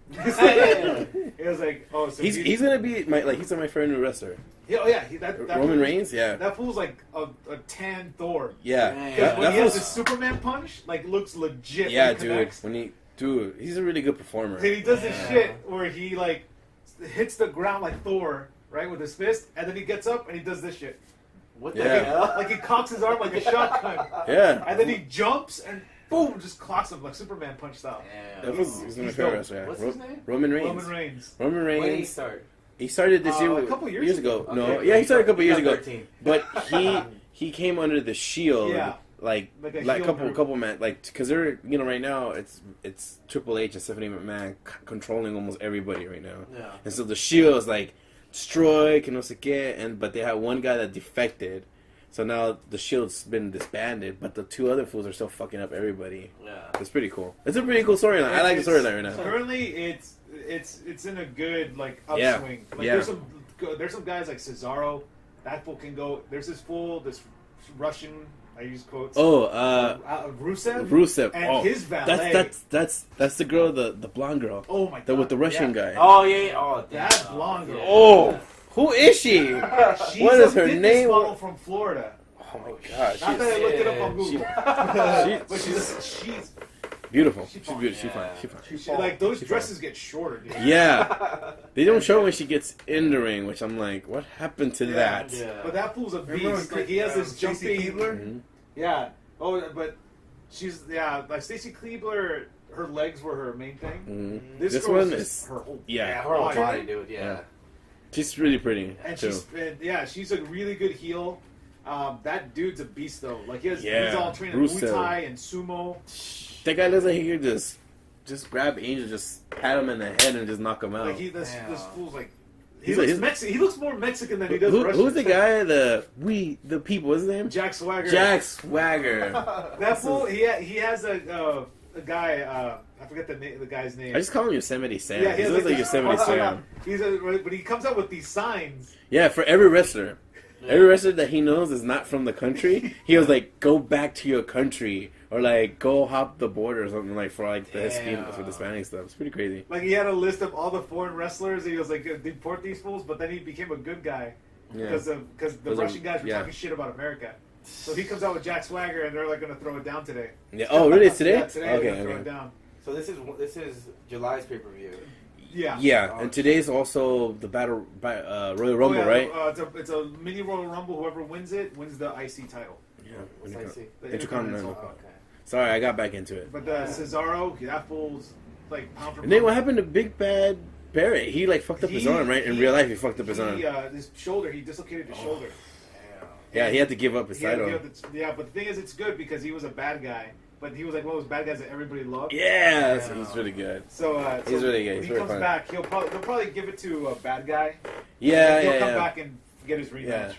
It was like, oh, so He's gonna be he's my favorite new wrestler. yeah, oh yeah, that Roman fool- Reigns, yeah, That fool's like a tan Thor. yeah. Dang. Because That, when that he has feels- the Superman punch, like looks legit. yeah, when he dude. connects. He's a really good performer. And he does this Yeah. shit where he like hits the ground like Thor, right, with his fist, and then he gets up and he does this shit. What Yeah. the hell? Like he cocks his arm like a shotgun, Yeah, and then he jumps and boom, just clocks him like Superman punch style. Damn. that was he's my He's favorite dope. wrestler. Yeah. What's his name? Roman Reigns. Roman Reigns. Roman When did he Reigns. start? He started this year A couple years ago. Okay. No, yeah, he started a couple years ago. 13. But he came under the Shield. Yeah. Like Like a couple man, like, because they're, you know, right now it's Triple H and Stephanie McMahon controlling almost everybody right now. Yeah. And so the Shield is like destroy, que no sé qué, but they had one guy that defected. So now the Shield's been disbanded, but the two other fools are still fucking up everybody. Yeah. It's pretty cool. It's a pretty cool storyline. I like the storyline right now. Currently, it's in a good like upswing. Like Yeah. there's some guys like Cesaro. That fool can go. There's this Russian. I use quotes. Oh, Rusev. And his valet. That's the girl, the blonde girl. Oh my god. With the Russian guy. Oh yeah. Oh, damn. That blonde girl. Oh, who is she? She's What is her a fitness name? model from Florida. Oh my god, Not that I looked it up on Google. But she's beautiful. She's fine. beautiful. Yeah. She's fine. like those dresses get shorter, dude. Yeah, they don't show when she gets in the ring, which I'm like, what happened to that? Yeah. But that fool's a Remember beast. when Like he has this Stacey jumping. Keibler? Mhm. Yeah. Oh, but she's like Stacey Keibler. Her legs were her main thing. Mhm. This This girl one is is her whole yeah. Her whole body. body, dude. Yeah. She's really pretty And too. she's a really good heel. That dude's a beast though. Like he's Yeah, all trained in Rusev. Muay Thai and sumo. That guy looks like he could just grab Angel, just pat him in the head and just knock him out. Like this Damn. fool's like He's looks like- Mexican. He looks more Mexican than he does Russian. Who's the guy? The people. What's his name? Jack Swagger. Jack Swagger. That fool. He has a guy. I forget the guy's name. I just call him Yosemite Sam. Yeah, he has looks like this- Yosemite Sam. But he comes out with these signs. Yeah, for every wrestler. Every wrestler that he knows is not from the country. He was like, "Go back to your country," or like, "Go hop the border," or something like for like the Hispanic stuff. It's pretty crazy. Like he had a list of all the foreign wrestlers. And he was like, "Deport these fools," but then he became a good guy Yeah. because the Those Russian are- guys were yeah. talking shit about America. So he comes out with Jack Swagger, and they're like going to throw it down today. Yeah. Oh, really? It's today? Yeah, today they're Okay. going to throw it Okay. down. So this is July's pay per view. Yeah. Yeah, Oh, and today's also the battle by Royal Rumble, Oh, yeah, right? it's a mini Royal Rumble. Whoever wins it wins the IC title. Yeah. What's I see? The Intercontinental. Oh, okay. Sorry, I got back into it. But Cesaro, that fool's like pound for And then what pound. happened to Big Bad Barrett? He like fucked up his arm, right? In real life, he fucked up his arm. His shoulder. He dislocated his shoulder. Yeah, he had to give up his title. Yeah, but the thing is, it's good because he was a bad guy, but he was like one of those bad guys that everybody loved. Yeah, he's really good. So, He's really good. When He's he very comes fun. back, they'll probably give it to a bad guy. Yeah, he'll yeah, come yeah. back and get his rematch. Yeah.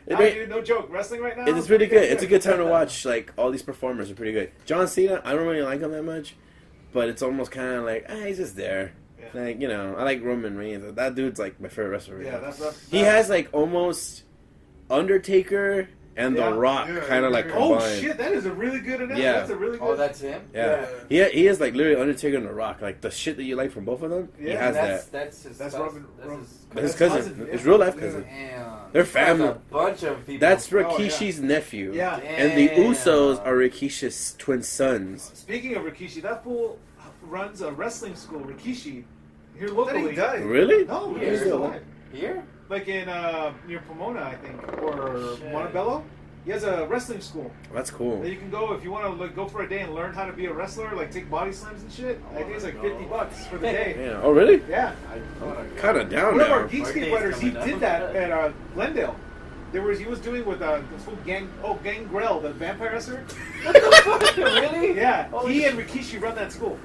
But It no joke, wrestling right now. It's really good. It's a good time to watch. Like all these performers are pretty good. John Cena, I don't really like him that much, but it's almost kind of like he's just there. Yeah. Like I like Roman Reigns. That dude's like my favorite wrestler. Right Yeah, now. that's He has like almost Undertaker and Yeah. The Rock Yeah, kind of like yeah. combined. Oh shit, that is a really good analogy. Yeah. That's a really good. Oh, that's him. Yeah. He is like literally Undertaker and The Rock. Like the shit that you like from both of them. He Yeah, has That's that. that's his. That's cousin. Robin- That's Robin- his But his That's cousin, cousin, his yeah. real life cousin. Damn. They're family. That's a bunch of people. That's Oh, yeah. Rikishi's nephew. Yeah. And the Damn. Usos are Rikishi's twin sons. Speaking of Rikishi, that fool runs a wrestling school, Rikishi, here Then locally. he died. Really? No, Here? he's still alive. Here. Like in near Pomona, I think, or Shit. Montebello. He has a wrestling school That's cool. that you can go if you want to like, go for a day and learn how to be a wrestler, like take body slams and shit. I think it's like $50 for the day. Yeah. Oh, really? Yeah. Kind of down One of our now. Geekscape writers, he did that at Glendale. He was doing with this whole Gangrel, the vampire wrestler. Really? Yeah, Holy he and Rikishi run that school.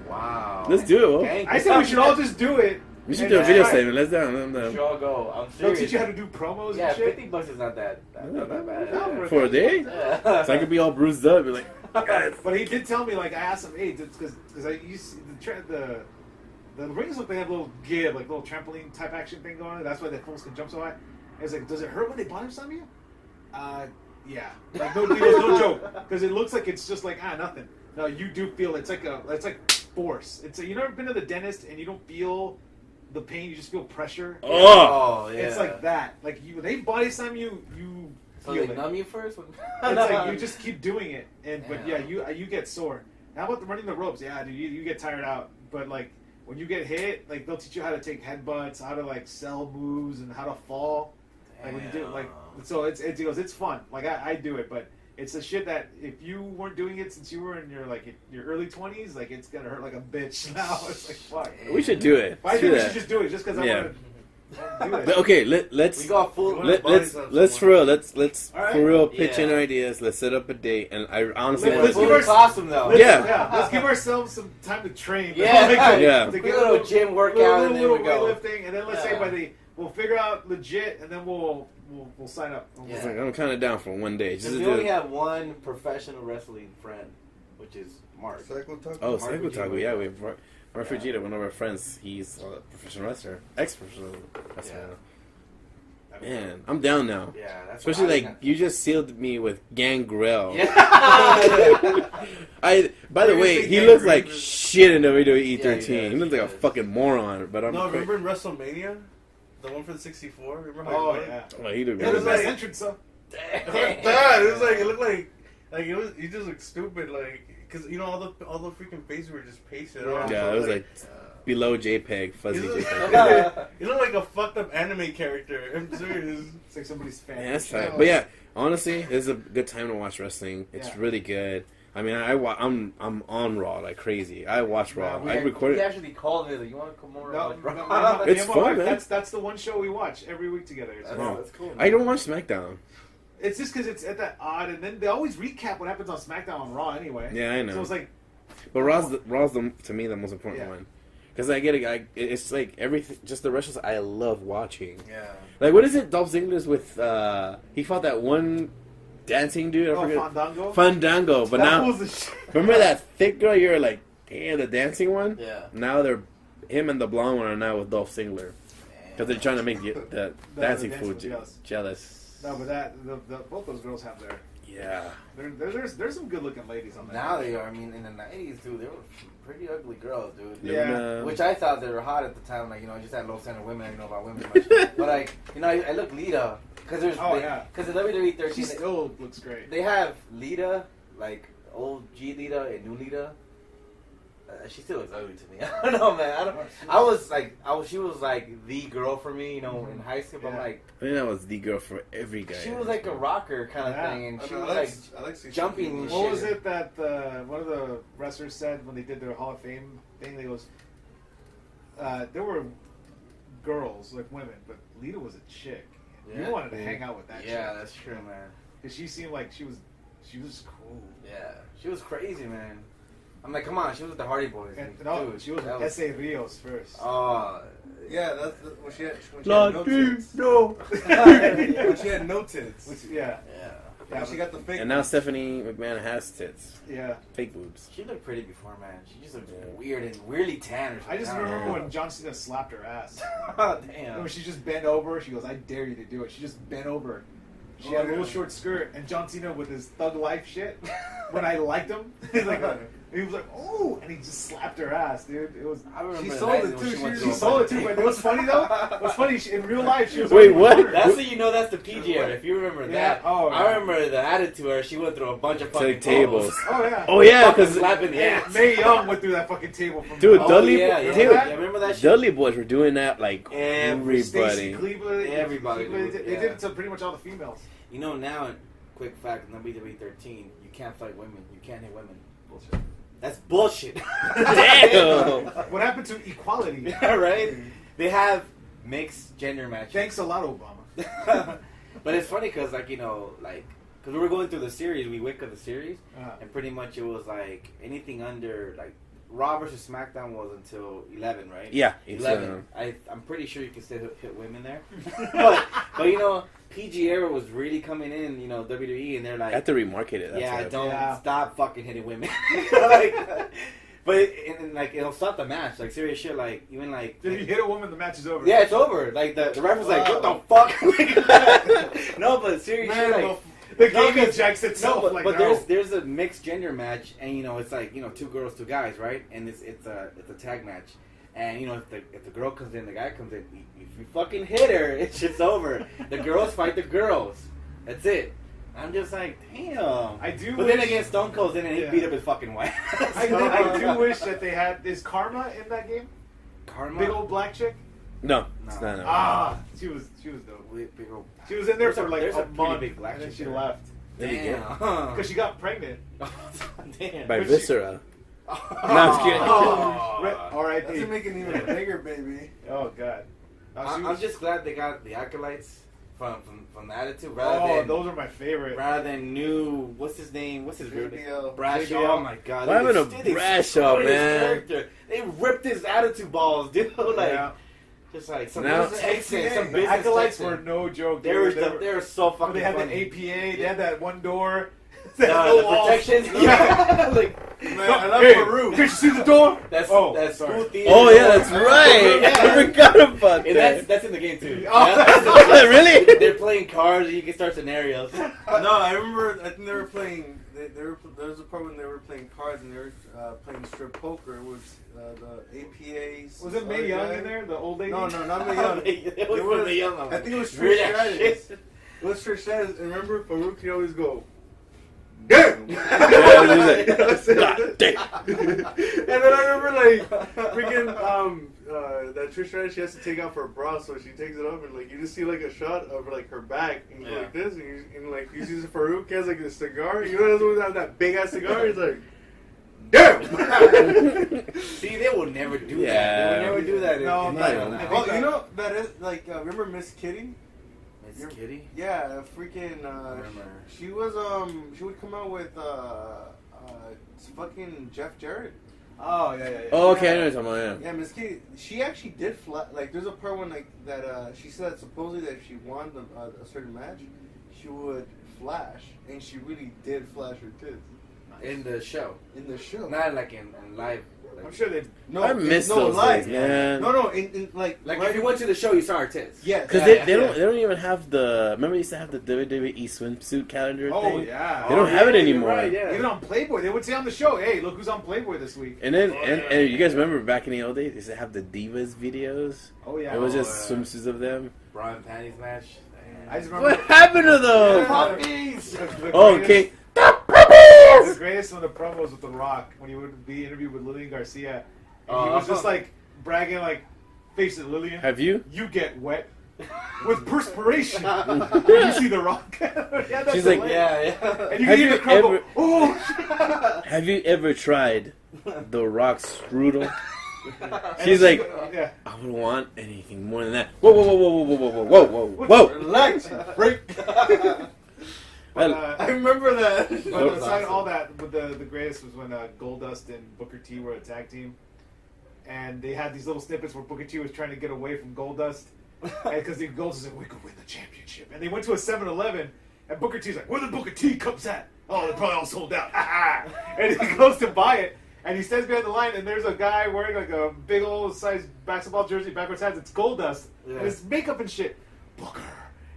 Wow. Let's do it. Well. Gang- I think we should all just do it. We should and do a video try. statement. Let's do We it. should all go. I'm They'll serious. teach you how to do promos Yeah, and shit. $50 is not that bad. No, For a day? Yeah. So I could be all bruised up. Be like, guys. But he did tell me, like, I asked him, hey, because I used the rings look, they have a little give, like little trampoline type action thing going on. That's why the fools can jump so high. I was like, does it hurt when they body slam you? Yeah. Like, no joke. Because it looks like it's just like, nothing. No, you do feel it's like force. You never been to the dentist and you don't feel the pain, you just feel pressure. Oh. yeah. It's like that. Like when they body slam you, you So feel they it. numb you first? It's like you just keep doing it, but Yeah. you get sore. How about running the ropes? Yeah, dude, you get tired out. But like when you get hit, like they'll teach you how to take headbutts, how to like sell moves, and how to fall. Like when you do like so, he goes, it's fun. Like I do it, but it's the shit that if you weren't doing it since you were in your early 20s, like it's gonna hurt like a bitch now. It's like fuck. We should do it. But I Let's think do we should that. just do it just because I Yeah. want to. Do it. But okay, let's We got full. let's for real. Let's All right. for real pitch in Yeah. ideas. Let's set up a date, and I honestly Let's want give to. our- costume though. Let's give ourselves some time to train. Yeah. Yeah. To Quick get little gym workout, and then we go. weightlifting, and then let's say we'll figure out legit, and then we'll sign up. Yeah. It's like, I'm kind of down for one day. Just Because to we only do. have one professional wrestling friend, which is Mark. Psycho Taco. Oh, Mark Psycho Taco. Fujita. Yeah, we have Mark Fujita, one of our friends. He's a professional wrestler, ex-professional wrestler. Man, I'm down now. Yeah, that's Especially what I like you just sealed me with Gangrel. Yeah. By the We're way, gonna say he looks like Gangrel. shit in WWE Yeah, 13. he does, He looks he like a does. fucking moron. But I'm No, remember in WrestleMania, the one for the 64. Remember how Oh it was? yeah. Well, he looked It was really nice bad. entrance, though. Dad, it was like it looked like it was. He just looked stupid, like because you know all the freaking faces were just pasted on. Yeah, so, it was like below JPEG, fuzzy He looked- JPEG. he looked like a fucked up anime character. I'm serious. It's like somebody's fan. Yeah, that's tight. But yeah, honestly, this is a good time to watch wrestling. It's Yeah. really good. I mean, I'm on Raw like crazy. I watch Raw. Yeah, I recorded. He actually called me like, "You want to come over?" No, and no, watch no, Raw?" no, It's my fun, wife, man. That's the one show we watch every week together. It's, Oh. That's cool. I don't watch SmackDown. it's just because it's at that odd, and then they always recap what happens on SmackDown on Raw anyway. Yeah, I know. So it's like, But Raw's to me the most important Yeah. one. Because I get it. It's like everything. Just the wrestlers I love watching. Yeah. Like what is it? Dolph Ziggler's with. He fought that one dancing dude. I oh, forget. Fandango. Fandango. But that now, was the shit. remember that thick girl? You're like, damn, the dancing one. Yeah. Now him and the blonde one are now with Dolph Ziggler because they're trying to make the dancing the food jealous. jealous. No, but both those girls have their. Yeah. There's some good looking ladies on that. Now they are. I mean, in the '90s, dude, they were pretty ugly girls, dude. Yeah. Luna. Which I thought they were hot at the time. Like, you know, I just had low standard women. I didn't know about women much. But like, you know, I look Lita because there's because the WWE 13 She still looks great. they have Lita, like old G Lita and new Lita. She still looks ugly to me. I don't know, man. She was like the girl for me, you know, in high school. But I'm Yeah. like, I think that was the girl for every guy. she was like a rocker kind of Yeah. thing, and she I was like, like I like seeing jumping some and people- What was shit. it that one of the wrestlers said when they did their Hall of Fame thing? They goes, there were girls like women, but Lita was a chick. Yeah. You wanted to hang out with that Yeah, chick. that's true, man. Because she seemed like she was cool. Yeah, she was crazy, man. I'm like, come on, she was with the Hardy Boys. And Dude, no, she was that with S.A. Rios first. Oh, Yeah, that's when she had no tits. no. When she had no tits. Which, yeah, yeah. When she got the fake. And now Stephanie McMahon has tits, yeah. fake boobs. She looked pretty before, man. She just looked Yeah. weird and weirdly tan or something. I just don't remember know. when John Cena slapped her ass. Oh, Remember damn. she just bent over. She goes, "I dare you to do it." She just bent over. She Oh, had a little yeah. short skirt, and John Cena with his thug life shit. When I liked him, he's like, he was like, "Oh," and he just slapped her ass, dude. It was. I remember She the sold night it, when too. went She to a sold it bunch too, of- but what's funny though? What's funny? In real life, she was. Wait, already what? 100. That's how you know that's the PG era. If you remember Yeah, that. oh, I yeah. remember the attitude where she went through a bunch of fucking Like tables. Oh yeah. Oh yeah, Fucking because slapping the Hey, ass. Mae Young went through that fucking table from. Dude, Oh, Dudley, yeah, dude, yeah. Yeah, remember that shit? Dudley boys were doing that like Stacey everybody. Cleveland, Everybody, Cleveland, dude, they yeah. did it to pretty much all the females. You know, now, quick fact, in WWE 13, you can't fight women. You can't hit women. Bullshit. That's bullshit. Damn. What happened to equality? Yeah, right? They have mixed gender matches. Thanks a lot, Obama. But it's funny because, like, you know, like, because we were going through the series, we went to the series, Uh-huh. and pretty much it was like anything under, like, Raw versus SmackDown was until 11, right? Yeah, 11. I'm pretty sure you can still hit women there. but, you know, PG era was really coming in, you know, WWE, and they're I like, have to remarket it. That's yeah, why. don't stop fucking hitting women. Like, but and like it'll stop the match. Like serious shit. Like even like If you hit a woman, the match is over. yeah, it's over. Like the ref was like, what the fuck? No, but serious shit. Like the game No, 'cause- ejects itself. no, but, like, but no. there's a mixed gender match, and you know it's like you know 2 girls, 2 guys, right? And it's a tag match. And you know if the girl comes in, the guy comes in. If you fucking hit her, it's just over. The girls fight the girls. That's it. I'm just like, damn. I do. But wish, then again, Stone Cold's in and he Yeah. beat up his fucking wife. I do wish that they had. Is Karma in that game? Karma. Big old black chick. No, it's No. not. No. Ah, she was dope. Big old. She was in there There's for a- like there's a a pretty month, big black and then chick she there. left There you go. Damn. because she got pregnant. Damn. By But she- Viscera. Oh. No, I'm just kidding. Oh, R.I.P. Doesn't make it even bigger, baby. Oh god. I'm just glad they got the acolytes from the Attitude those are my favorite. Rather than new, what's his name? What's his real name? Bradshaw. JBL. Oh my god! Why having a Bradshaw, man? They ripped his Attitude balls, dude. Just like some Texans, some business acolytes Texan. were no joke. They were so fucking. They had funny. that APA. They had that one door. The protection. Yeah. Like, Man, I love Peru. Did you see the door? that's school theater. Oh yeah, that's right. I forgot about And that. that's in the game too. Really? They're playing cards and you can start scenarios. No, I remember. I think they were playing. There was a part when they were playing cards and they were playing strip poker. It was the APAs. Was it Mae Young in there? The old lady? No, not Mae Young. It was Mae Young. I think it was Really? Trish Stratus. It was Trish Stratus. And remember, Farouk could always go, damn! God damn. And then I remember, like, freaking, that Trish Stratus, she has to take out her bra, so she takes it off, and, like, you just see, like, a shot of, like, her back, and go like this, and like, you see Farouk has, like, this cigar, you know, those ones that big-ass cigar, he's like, damn! See, they will never do Yeah. that. They will never do that. No, in no, Thailand. no. Well, you know, that is, like, remember Miss Kitty? Miss Kitty? Yeah, freaking, she was, she would come out with, fucking Jeff Jarrett. Oh, yeah. Oh, okay, I know what you're talking about. Yeah, Miss Kitty, she actually did like, there's a part when, like, that, she said that supposedly that if she won a certain match, she would flash, and she really did flash her tits. In the show. In the show. Not like in live. Like, I'm sure they. No, I miss no, those live. days, man. No, in like if you went to the show, you saw her tits. Yeah, Because they don't even have the. Remember, they used to have the WWE swimsuit calendar Oh, thing. yeah. They don't have it you're anymore. right, yeah. Even on Playboy, they would say on the show, "Hey, look who's on Playboy this week." And then, and you guys remember back in the old days, they used to have the Divas videos. Oh yeah. It was just swimsuits of them. Bra and panties match. I just remember. What happened to those? Puppies! Oh, okay. The greatest of the promos with The Rock when he would be interviewed with Lillian Garcia, and he was just like bragging, like, "Face it, Lillian, Have you? you get wet with perspiration when you see The Rock." Yeah, that's She's like, hilarious. Yeah. And you Have can hear you the crowd go, ever- "Oh!" Have you ever tried the Rock strudel? And She's like, yeah. I would want anything more than that. Whoa, whoa, whoa, whoa, whoa, whoa, whoa, whoa, whoa, whoa. relax, break. But, I remember that. but aside all that, with the greatest was when Goldust and Booker T were a tag team, and they had these little snippets where Booker T was trying to get away from Goldust, because Goldust said, "We could win the championship," and they went to a 7-Eleven, and Booker T's like, "Where the Booker T cups at? Oh, they're probably all sold out." And he goes to buy it, and he stands behind the line, and there's a guy wearing like a big old size basketball jersey, backwards hats. It's Goldust, and his makeup and shit. Booker.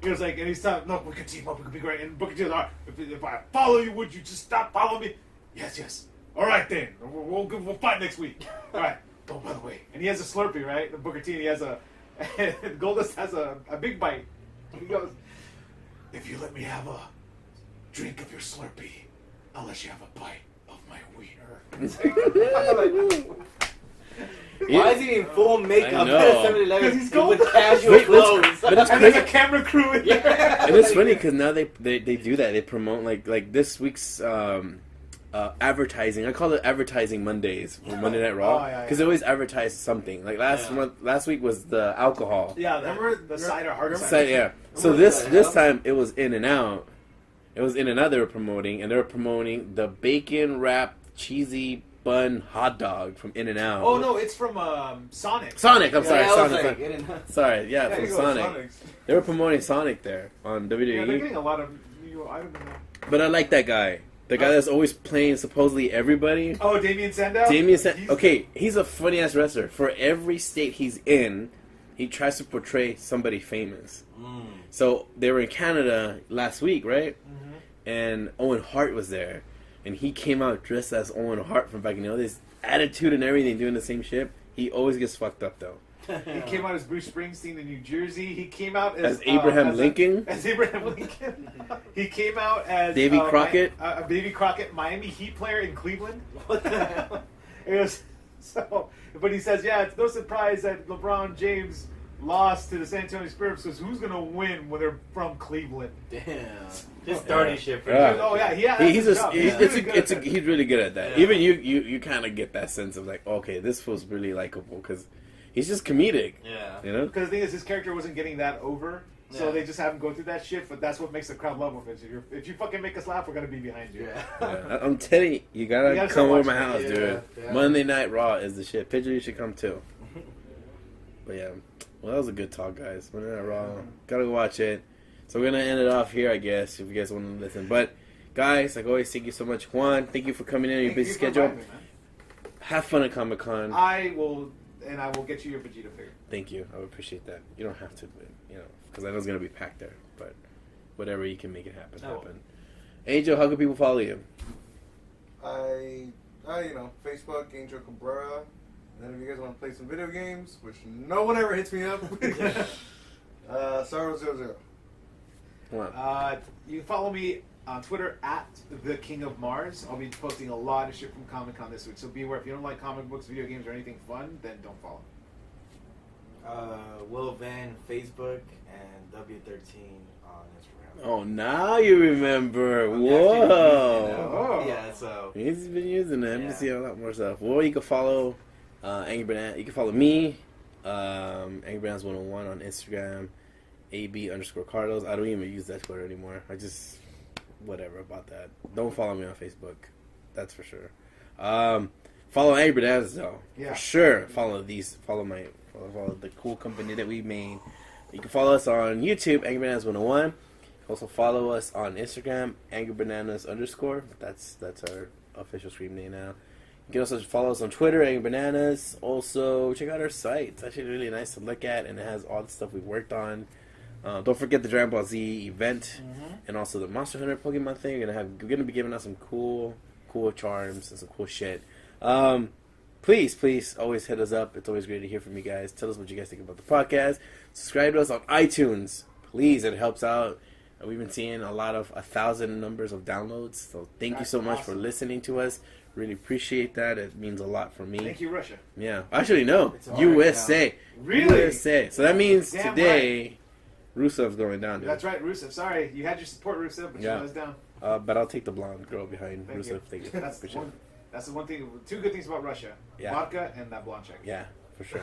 He was like, and he's telling, "No, we can team up. We can be great." And Booker T was like, "If I follow you, would you just stop following me?" "Yes. All right then. We'll fight next week." "All right. Oh, by the way," and he has a Slurpee, right? The Booker T, and he has and Goldust has a big bite. He goes, "If you let me have a drink of your Slurpee, I'll let you have a bite of my wiener." Why is he in full makeup I know. at 7-Eleven? 'Cause he's gold. with casual Wait, clothes. but it's And there's a crazy. camera crew in there. And it's funny because now they do that. They promote like this week's advertising. I call it advertising Mondays for Monday Night Raw Oh, yeah, because they always advertise something. Like last week was the alcohol. Yeah, Remember the cider hard So, cider. yeah. So this time it was In and Out. It was In and Out they were promoting, and they were promoting the bacon wrapped cheesy bun hot dog from In and Out. Oh no, it's from Sonic. Sonic. I'm sorry, Yeah, I was Sonic. like, it didn't- Sorry, yeah, Yeah, from you go, Sonic. Sonics. They were promoting Sonic there on Yeah, they're WWE. getting a lot of. I don't know. But I like that guy. The guy that's always playing supposedly everybody. Oh, Damien Sandow. He's a funny ass wrestler. For every state he's in, he tries to portray somebody famous. So they were in Canada last week, right? Mm-hmm. And Owen Hart was there, and he came out dressed as Owen Hart from back in the old days. Attitude and everything, doing the same shit. He always gets fucked up though. He came out as Bruce Springsteen in New Jersey. He came out as Abraham Lincoln. As Abraham Lincoln. He came out as Davy Crockett. Davy Crockett, Miami Heat player in Cleveland. What the hell? It was so. But he says, yeah, it's no surprise that LeBron James lost to the San Antonio Spurs because who's gonna win when they're from Cleveland? Damn. Just starting shit for Yeah. you. Oh yeah, He's really good at that. Yeah. Even you kind of get that sense of like, okay, this feels really likable because He's just comedic. Yeah. You know? Because the thing is, his character wasn't getting that over, so Yeah. they just have him go through that shit. But that's what makes the crowd love him. If you fucking make us laugh, we're gonna be behind you. Yeah, I'm telling you, you gotta gotta come start over my watching house, it. dude. Yeah. Monday Night Raw is the shit. Picture, you should come too. But yeah, well, that was a good talk, guys. Monday Night Raw, gotta go watch it. So we're gonna end it off here, I guess, if you guys want to listen. But guys, like always, thank you so much, Juan. Thank you for coming in on your Thank busy you for schedule. inviting me, man. Have fun at Comic Con. I will get you your Vegeta figure. Thank you. I would appreciate that. You don't have to, but, you know, because I know it's gonna be packed there. But whatever you can make it happen, Oh. happen. Angel, how can people follow you? Facebook, Angel Cabrera. And then if you guys want to play some video games, which no one ever hits me up, Sorrow00. Come on. You can follow me on Twitter at the King of Mars. I'll be posting a lot of shit from Comic Con this week, so be aware. If you don't like comic books, video games, or anything fun, then don't follow. Will Van Facebook and W13 on Instagram. Oh, now you remember. I'm actually using it now. Whoa. Yeah, so He's been using it. Yeah. You see a lot more stuff. Well, you can follow AngryBananas. You can follow me, AngryBananas 101 on Instagram, AB_Carlos. I don't even use that Twitter anymore. I just whatever about that. Don't follow me on Facebook. That's for sure. Follow AngryBananas though. Yeah. For sure. Follow the cool company that we made. You can follow us on YouTube, AngryBananas 101. Also follow us on Instagram, AngryBananas_. That's our official stream name now. You can also follow us on Twitter, AngryBananas. Also, check out our site. It's actually really nice to look at, and it has all the stuff we worked on. Don't forget the Dragon Ball Z event, and also the Monster Hunter Pokemon thing. We're gonna be giving out some cool charms and some cool shit. Please, always hit us up. It's always great to hear from you guys. Tell us what you guys think about the podcast. Subscribe to us on iTunes. Please, it helps out. We've been seeing a lot of 1,000 numbers of downloads. So thank you so much for listening to us. Really appreciate that. It means a lot for me. Thank you, Russia. Yeah. Actually, no. It's all USA. right Really? USA. So that means Damn today, Rusev's going down, dude. That's right, Rusev. Sorry, you had your support, Rusev, but Yeah. you let us down. But I'll take the blonde girl behind Thank Rusev. you. Thank you. That's Appreciate it. the one thing. Two good things about Russia: Yeah. vodka and that blonde chick. Yeah, for sure.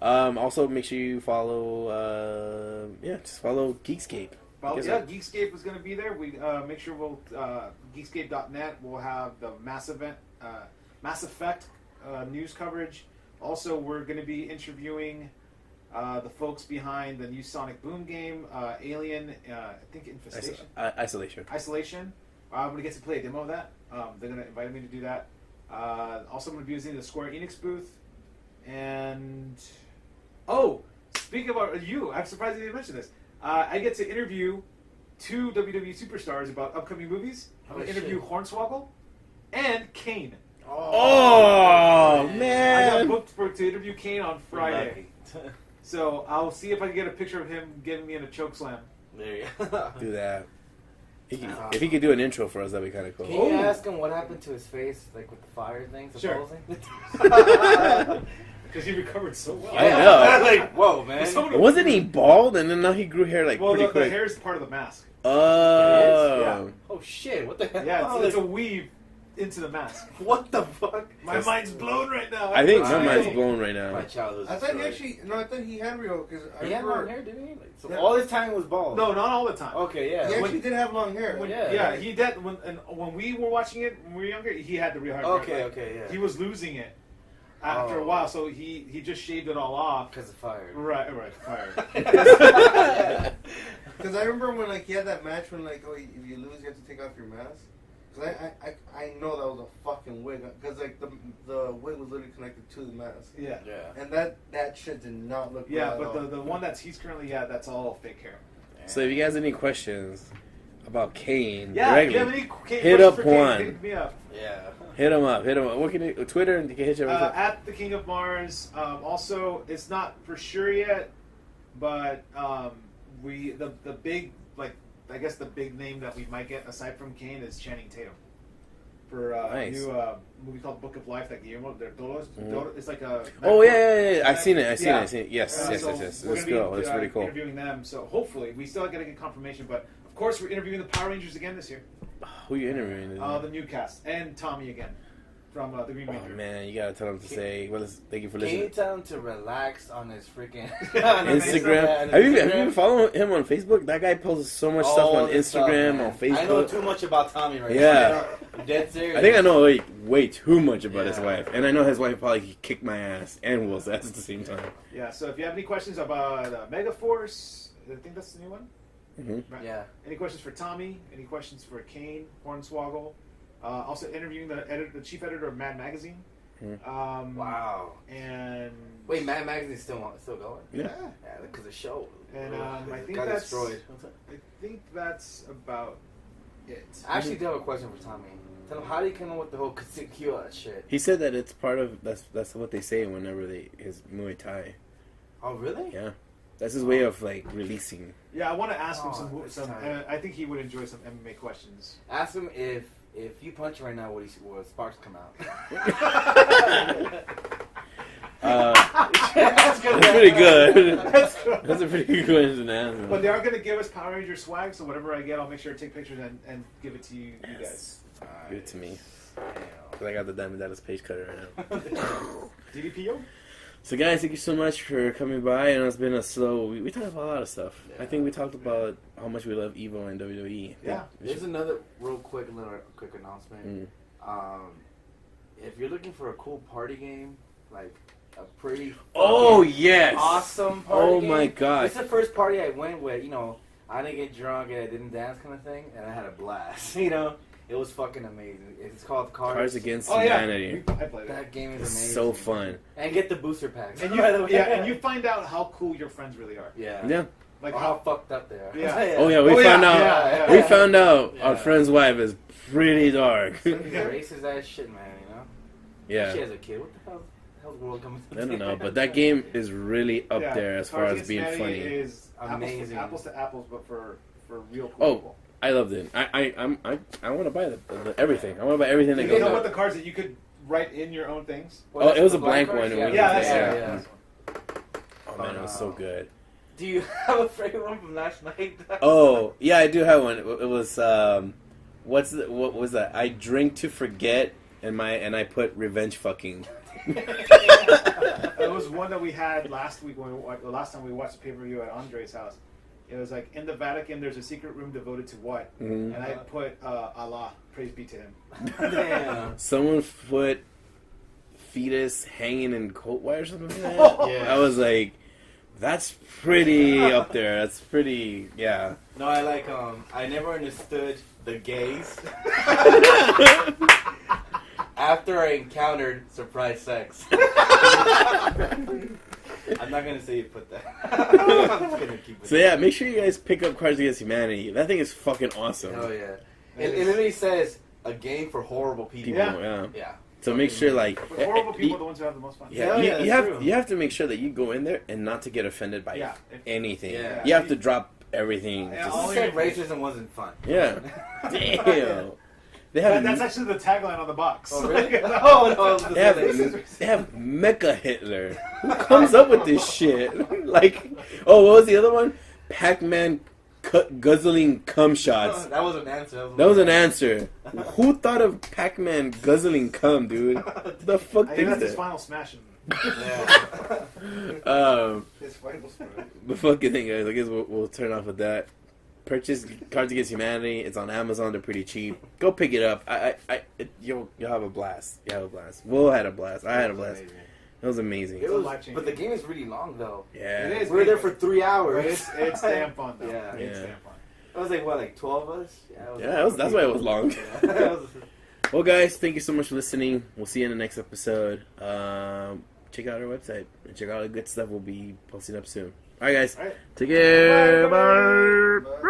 Also, make sure you follow, just follow Geekscape. Well, Guess yeah, what? Geekscape is going to be there. We make sure Geekscape.net will have the Mass Effect news coverage. Also, we're going to be interviewing the folks behind the new Sonic Boom game, Alien, I think Infestation, Isolation. I'm going to get to play a demo of that. They're going to invite me to do that. Also, I'm going to be using the Square Enix booth. And speaking about you, I'm surprised you didn't mention this. I get to interview two WWE superstars about upcoming movies. I'm going to interview Hornswoggle and Kane. Oh, I man. got booked to interview Kane on Friday. So I'll see if I can get a picture of him getting me in a choke slam. there you go. Do that. If he could do an intro for us, that'd be kind of cool. Can you ask him what happened to his face, like with the fire thing? Sure. Supposedly? Because he recovered so well. I know. I was like, whoa, man. Wasn't he bald and then now he grew hair Well, pretty the quick? hair is part of the mask. Oh. Oh shit! What the hell? Yeah, it's a weave into the mask. What the fuck? My mind's blown right now. I think my Wow. mind's blown right My now. childhood. I thought he had real, because I He had remember long hair, didn't he? Like, so Yeah. all his time was bald. No, not all the time. Okay, yeah. he when- actually did have long hair. Yeah. He did. When we were watching it when we were younger, he had the real hair. Okay, Like, okay, yeah. He was losing it after a while, so he just shaved it all off. Because of fire. Right, fired. Because I remember when he had that match when if you lose you have to take off your mask. Because I know that was a fucking wig. Because the wig was literally connected to the mask. Yeah. Yeah. And that shit did not look Yeah, good at all. but the one he's currently that's all fake hair. So if you guys have any questions about Kane Yeah, if you have directly, any hit questions up for Kane, Juan. hit me up. Yeah. hit him up. What can you, Twitter and you can hit you up. At the King of Mars. Also, it's not for sure yet, but the big I guess the big name that we might get aside from Kane is Channing Tatum for Nice. a new movie called Book of Life that Guillermo del Toro. It's like a Oh yeah. I seen it. I seen Yeah. it. Yes. So Yes. we're Let's gonna go. be, That's pretty cool. Interviewing them, so hopefully we still got to get confirmation. But of course, we're interviewing the Power Rangers again this year. Who are you interviewing? The new cast and Tommy again. from the Green Ranger. Oh man, you gotta tell him to say, thank you for Can you listening. tell him to relax on his freaking Instagram. Have you been following him on Facebook? That guy posts so much stuff on Instagram, on Facebook. I know too much about Tommy right now. Yeah. Dead serious. I think I know way too much about his wife, and I know his wife probably kicked my ass and Will's ass at the same time. Yeah. So if you have any questions about Megaforce, I think that's the new one. Mm-hmm. Right. Yeah. Any questions for Tommy? Any questions for Kane Hornswoggle? Also interviewing the chief editor of Mad Magazine. Mm-hmm. Wow. And wait, Mad Magazine's still going? Yeah. Yeah, because the show. And I think got that's destroyed. I think that's about it. I actually do have a question for Tommy. Tell him, how do you come up with the whole Katsukyo shit? He said that it's part of that's what they say whenever his Muay Thai. Oh, really? Yeah, that's his way of like releasing. Yeah, I want to ask him that's some. tight. I think he would enjoy some MMA questions. Ask him if you punch him right now, will sparks come out? That's pretty good. That's a pretty good question to answer. But they are going to give us Power Ranger swag, so whatever I get, I'll make sure to take pictures and give it to you guys. Give it to me. Because I got the Diamond Dallas page cutter right now. DDPO? So guys, thank you so much for coming by. I know it's been a slow... We talked about a lot of stuff. I think we talked about how much we love Evo and WWE. Yeah. There's another quick announcement. If you're looking for a cool party game, like a pretty yes, awesome party game. My god, it's the first party I went with. I didn't get drunk and I didn't dance, kind of thing, and I had a blast. It was fucking amazing. It's called Cards Against Humanity. Yeah. I played it. That game is It's amazing. so fun. And get the booster packs. And you find out how cool your friends really are. Yeah. Like how fucked up they are. Yeah. Oh yeah, we found out. Yeah. We found out our friend's wife is pretty dark. Racist ass shit, man. Yeah. She has a kid. What the hell's the world coming to? I don't know, but that game is really up there as far as being funny. Is amazing. Apples to apples, but for real cool people. I loved it. I want to buy the everything. I want to buy everything that You goes know up. what the cards that you could write in your own things? Oh, it was a blank one. That's it. Oh man, it was so good. Do you have a favorite one from last night? Oh yeah, I do have one. It was what was that? I drink to forget, and I put revenge fucking. It was one that we had last week the last time we watched the pay-per-view at Andre's house. It was like, in the Vatican, there's a secret room devoted to what? Mm-hmm. And I put Allah, praise be to him. Damn. Someone put fetus hanging in coat wire or something like that. Yeah. I was like, that's pretty up there. That's pretty, yeah. No, I like, I never understood the gays. After I encountered surprise sex. I'm not gonna say you put that. I'm just gonna keep it. So yeah, make sure you guys pick up Cards Against Humanity. That thing is fucking awesome. Oh yeah. It literally says a game for horrible people. Yeah. So make sure But horrible people are the ones who have the most fun. Yeah, you have to make sure that you go in there and not to get offended by anything. Yeah. You have to drop everything. Yeah, Who said racism wasn't fun? Yeah. Damn. That's actually the tagline on the box. Oh, really? No. They have Mecha Hitler. Who comes up with this shit? Like, what was the other one? Pac-Man guzzling cum shots. That was an answer. That was an answer. Who thought of Pac-Man guzzling cum, dude? The fuck I think thinks that's his that? final smash. His final smash. The fucking thing, guys. I guess we'll turn off with that. Purchase Cards Against Humanity. It's on Amazon. They're pretty cheap. Go pick it up. You'll have a blast. You have a blast. Will had a blast. I had a blast. It was amazing. But the game is really long though. Yeah. It is. We were there for 3 hours. It's damn fun though. Yeah. It's damn fun. It was like, what, like 12 of us? That's why it was long. Well, guys, thank you so much for listening. We'll see you in the next episode. Check out our website and check out all the good stuff we'll be posting up soon. All right, guys. All right. Take care. Bye. Bye.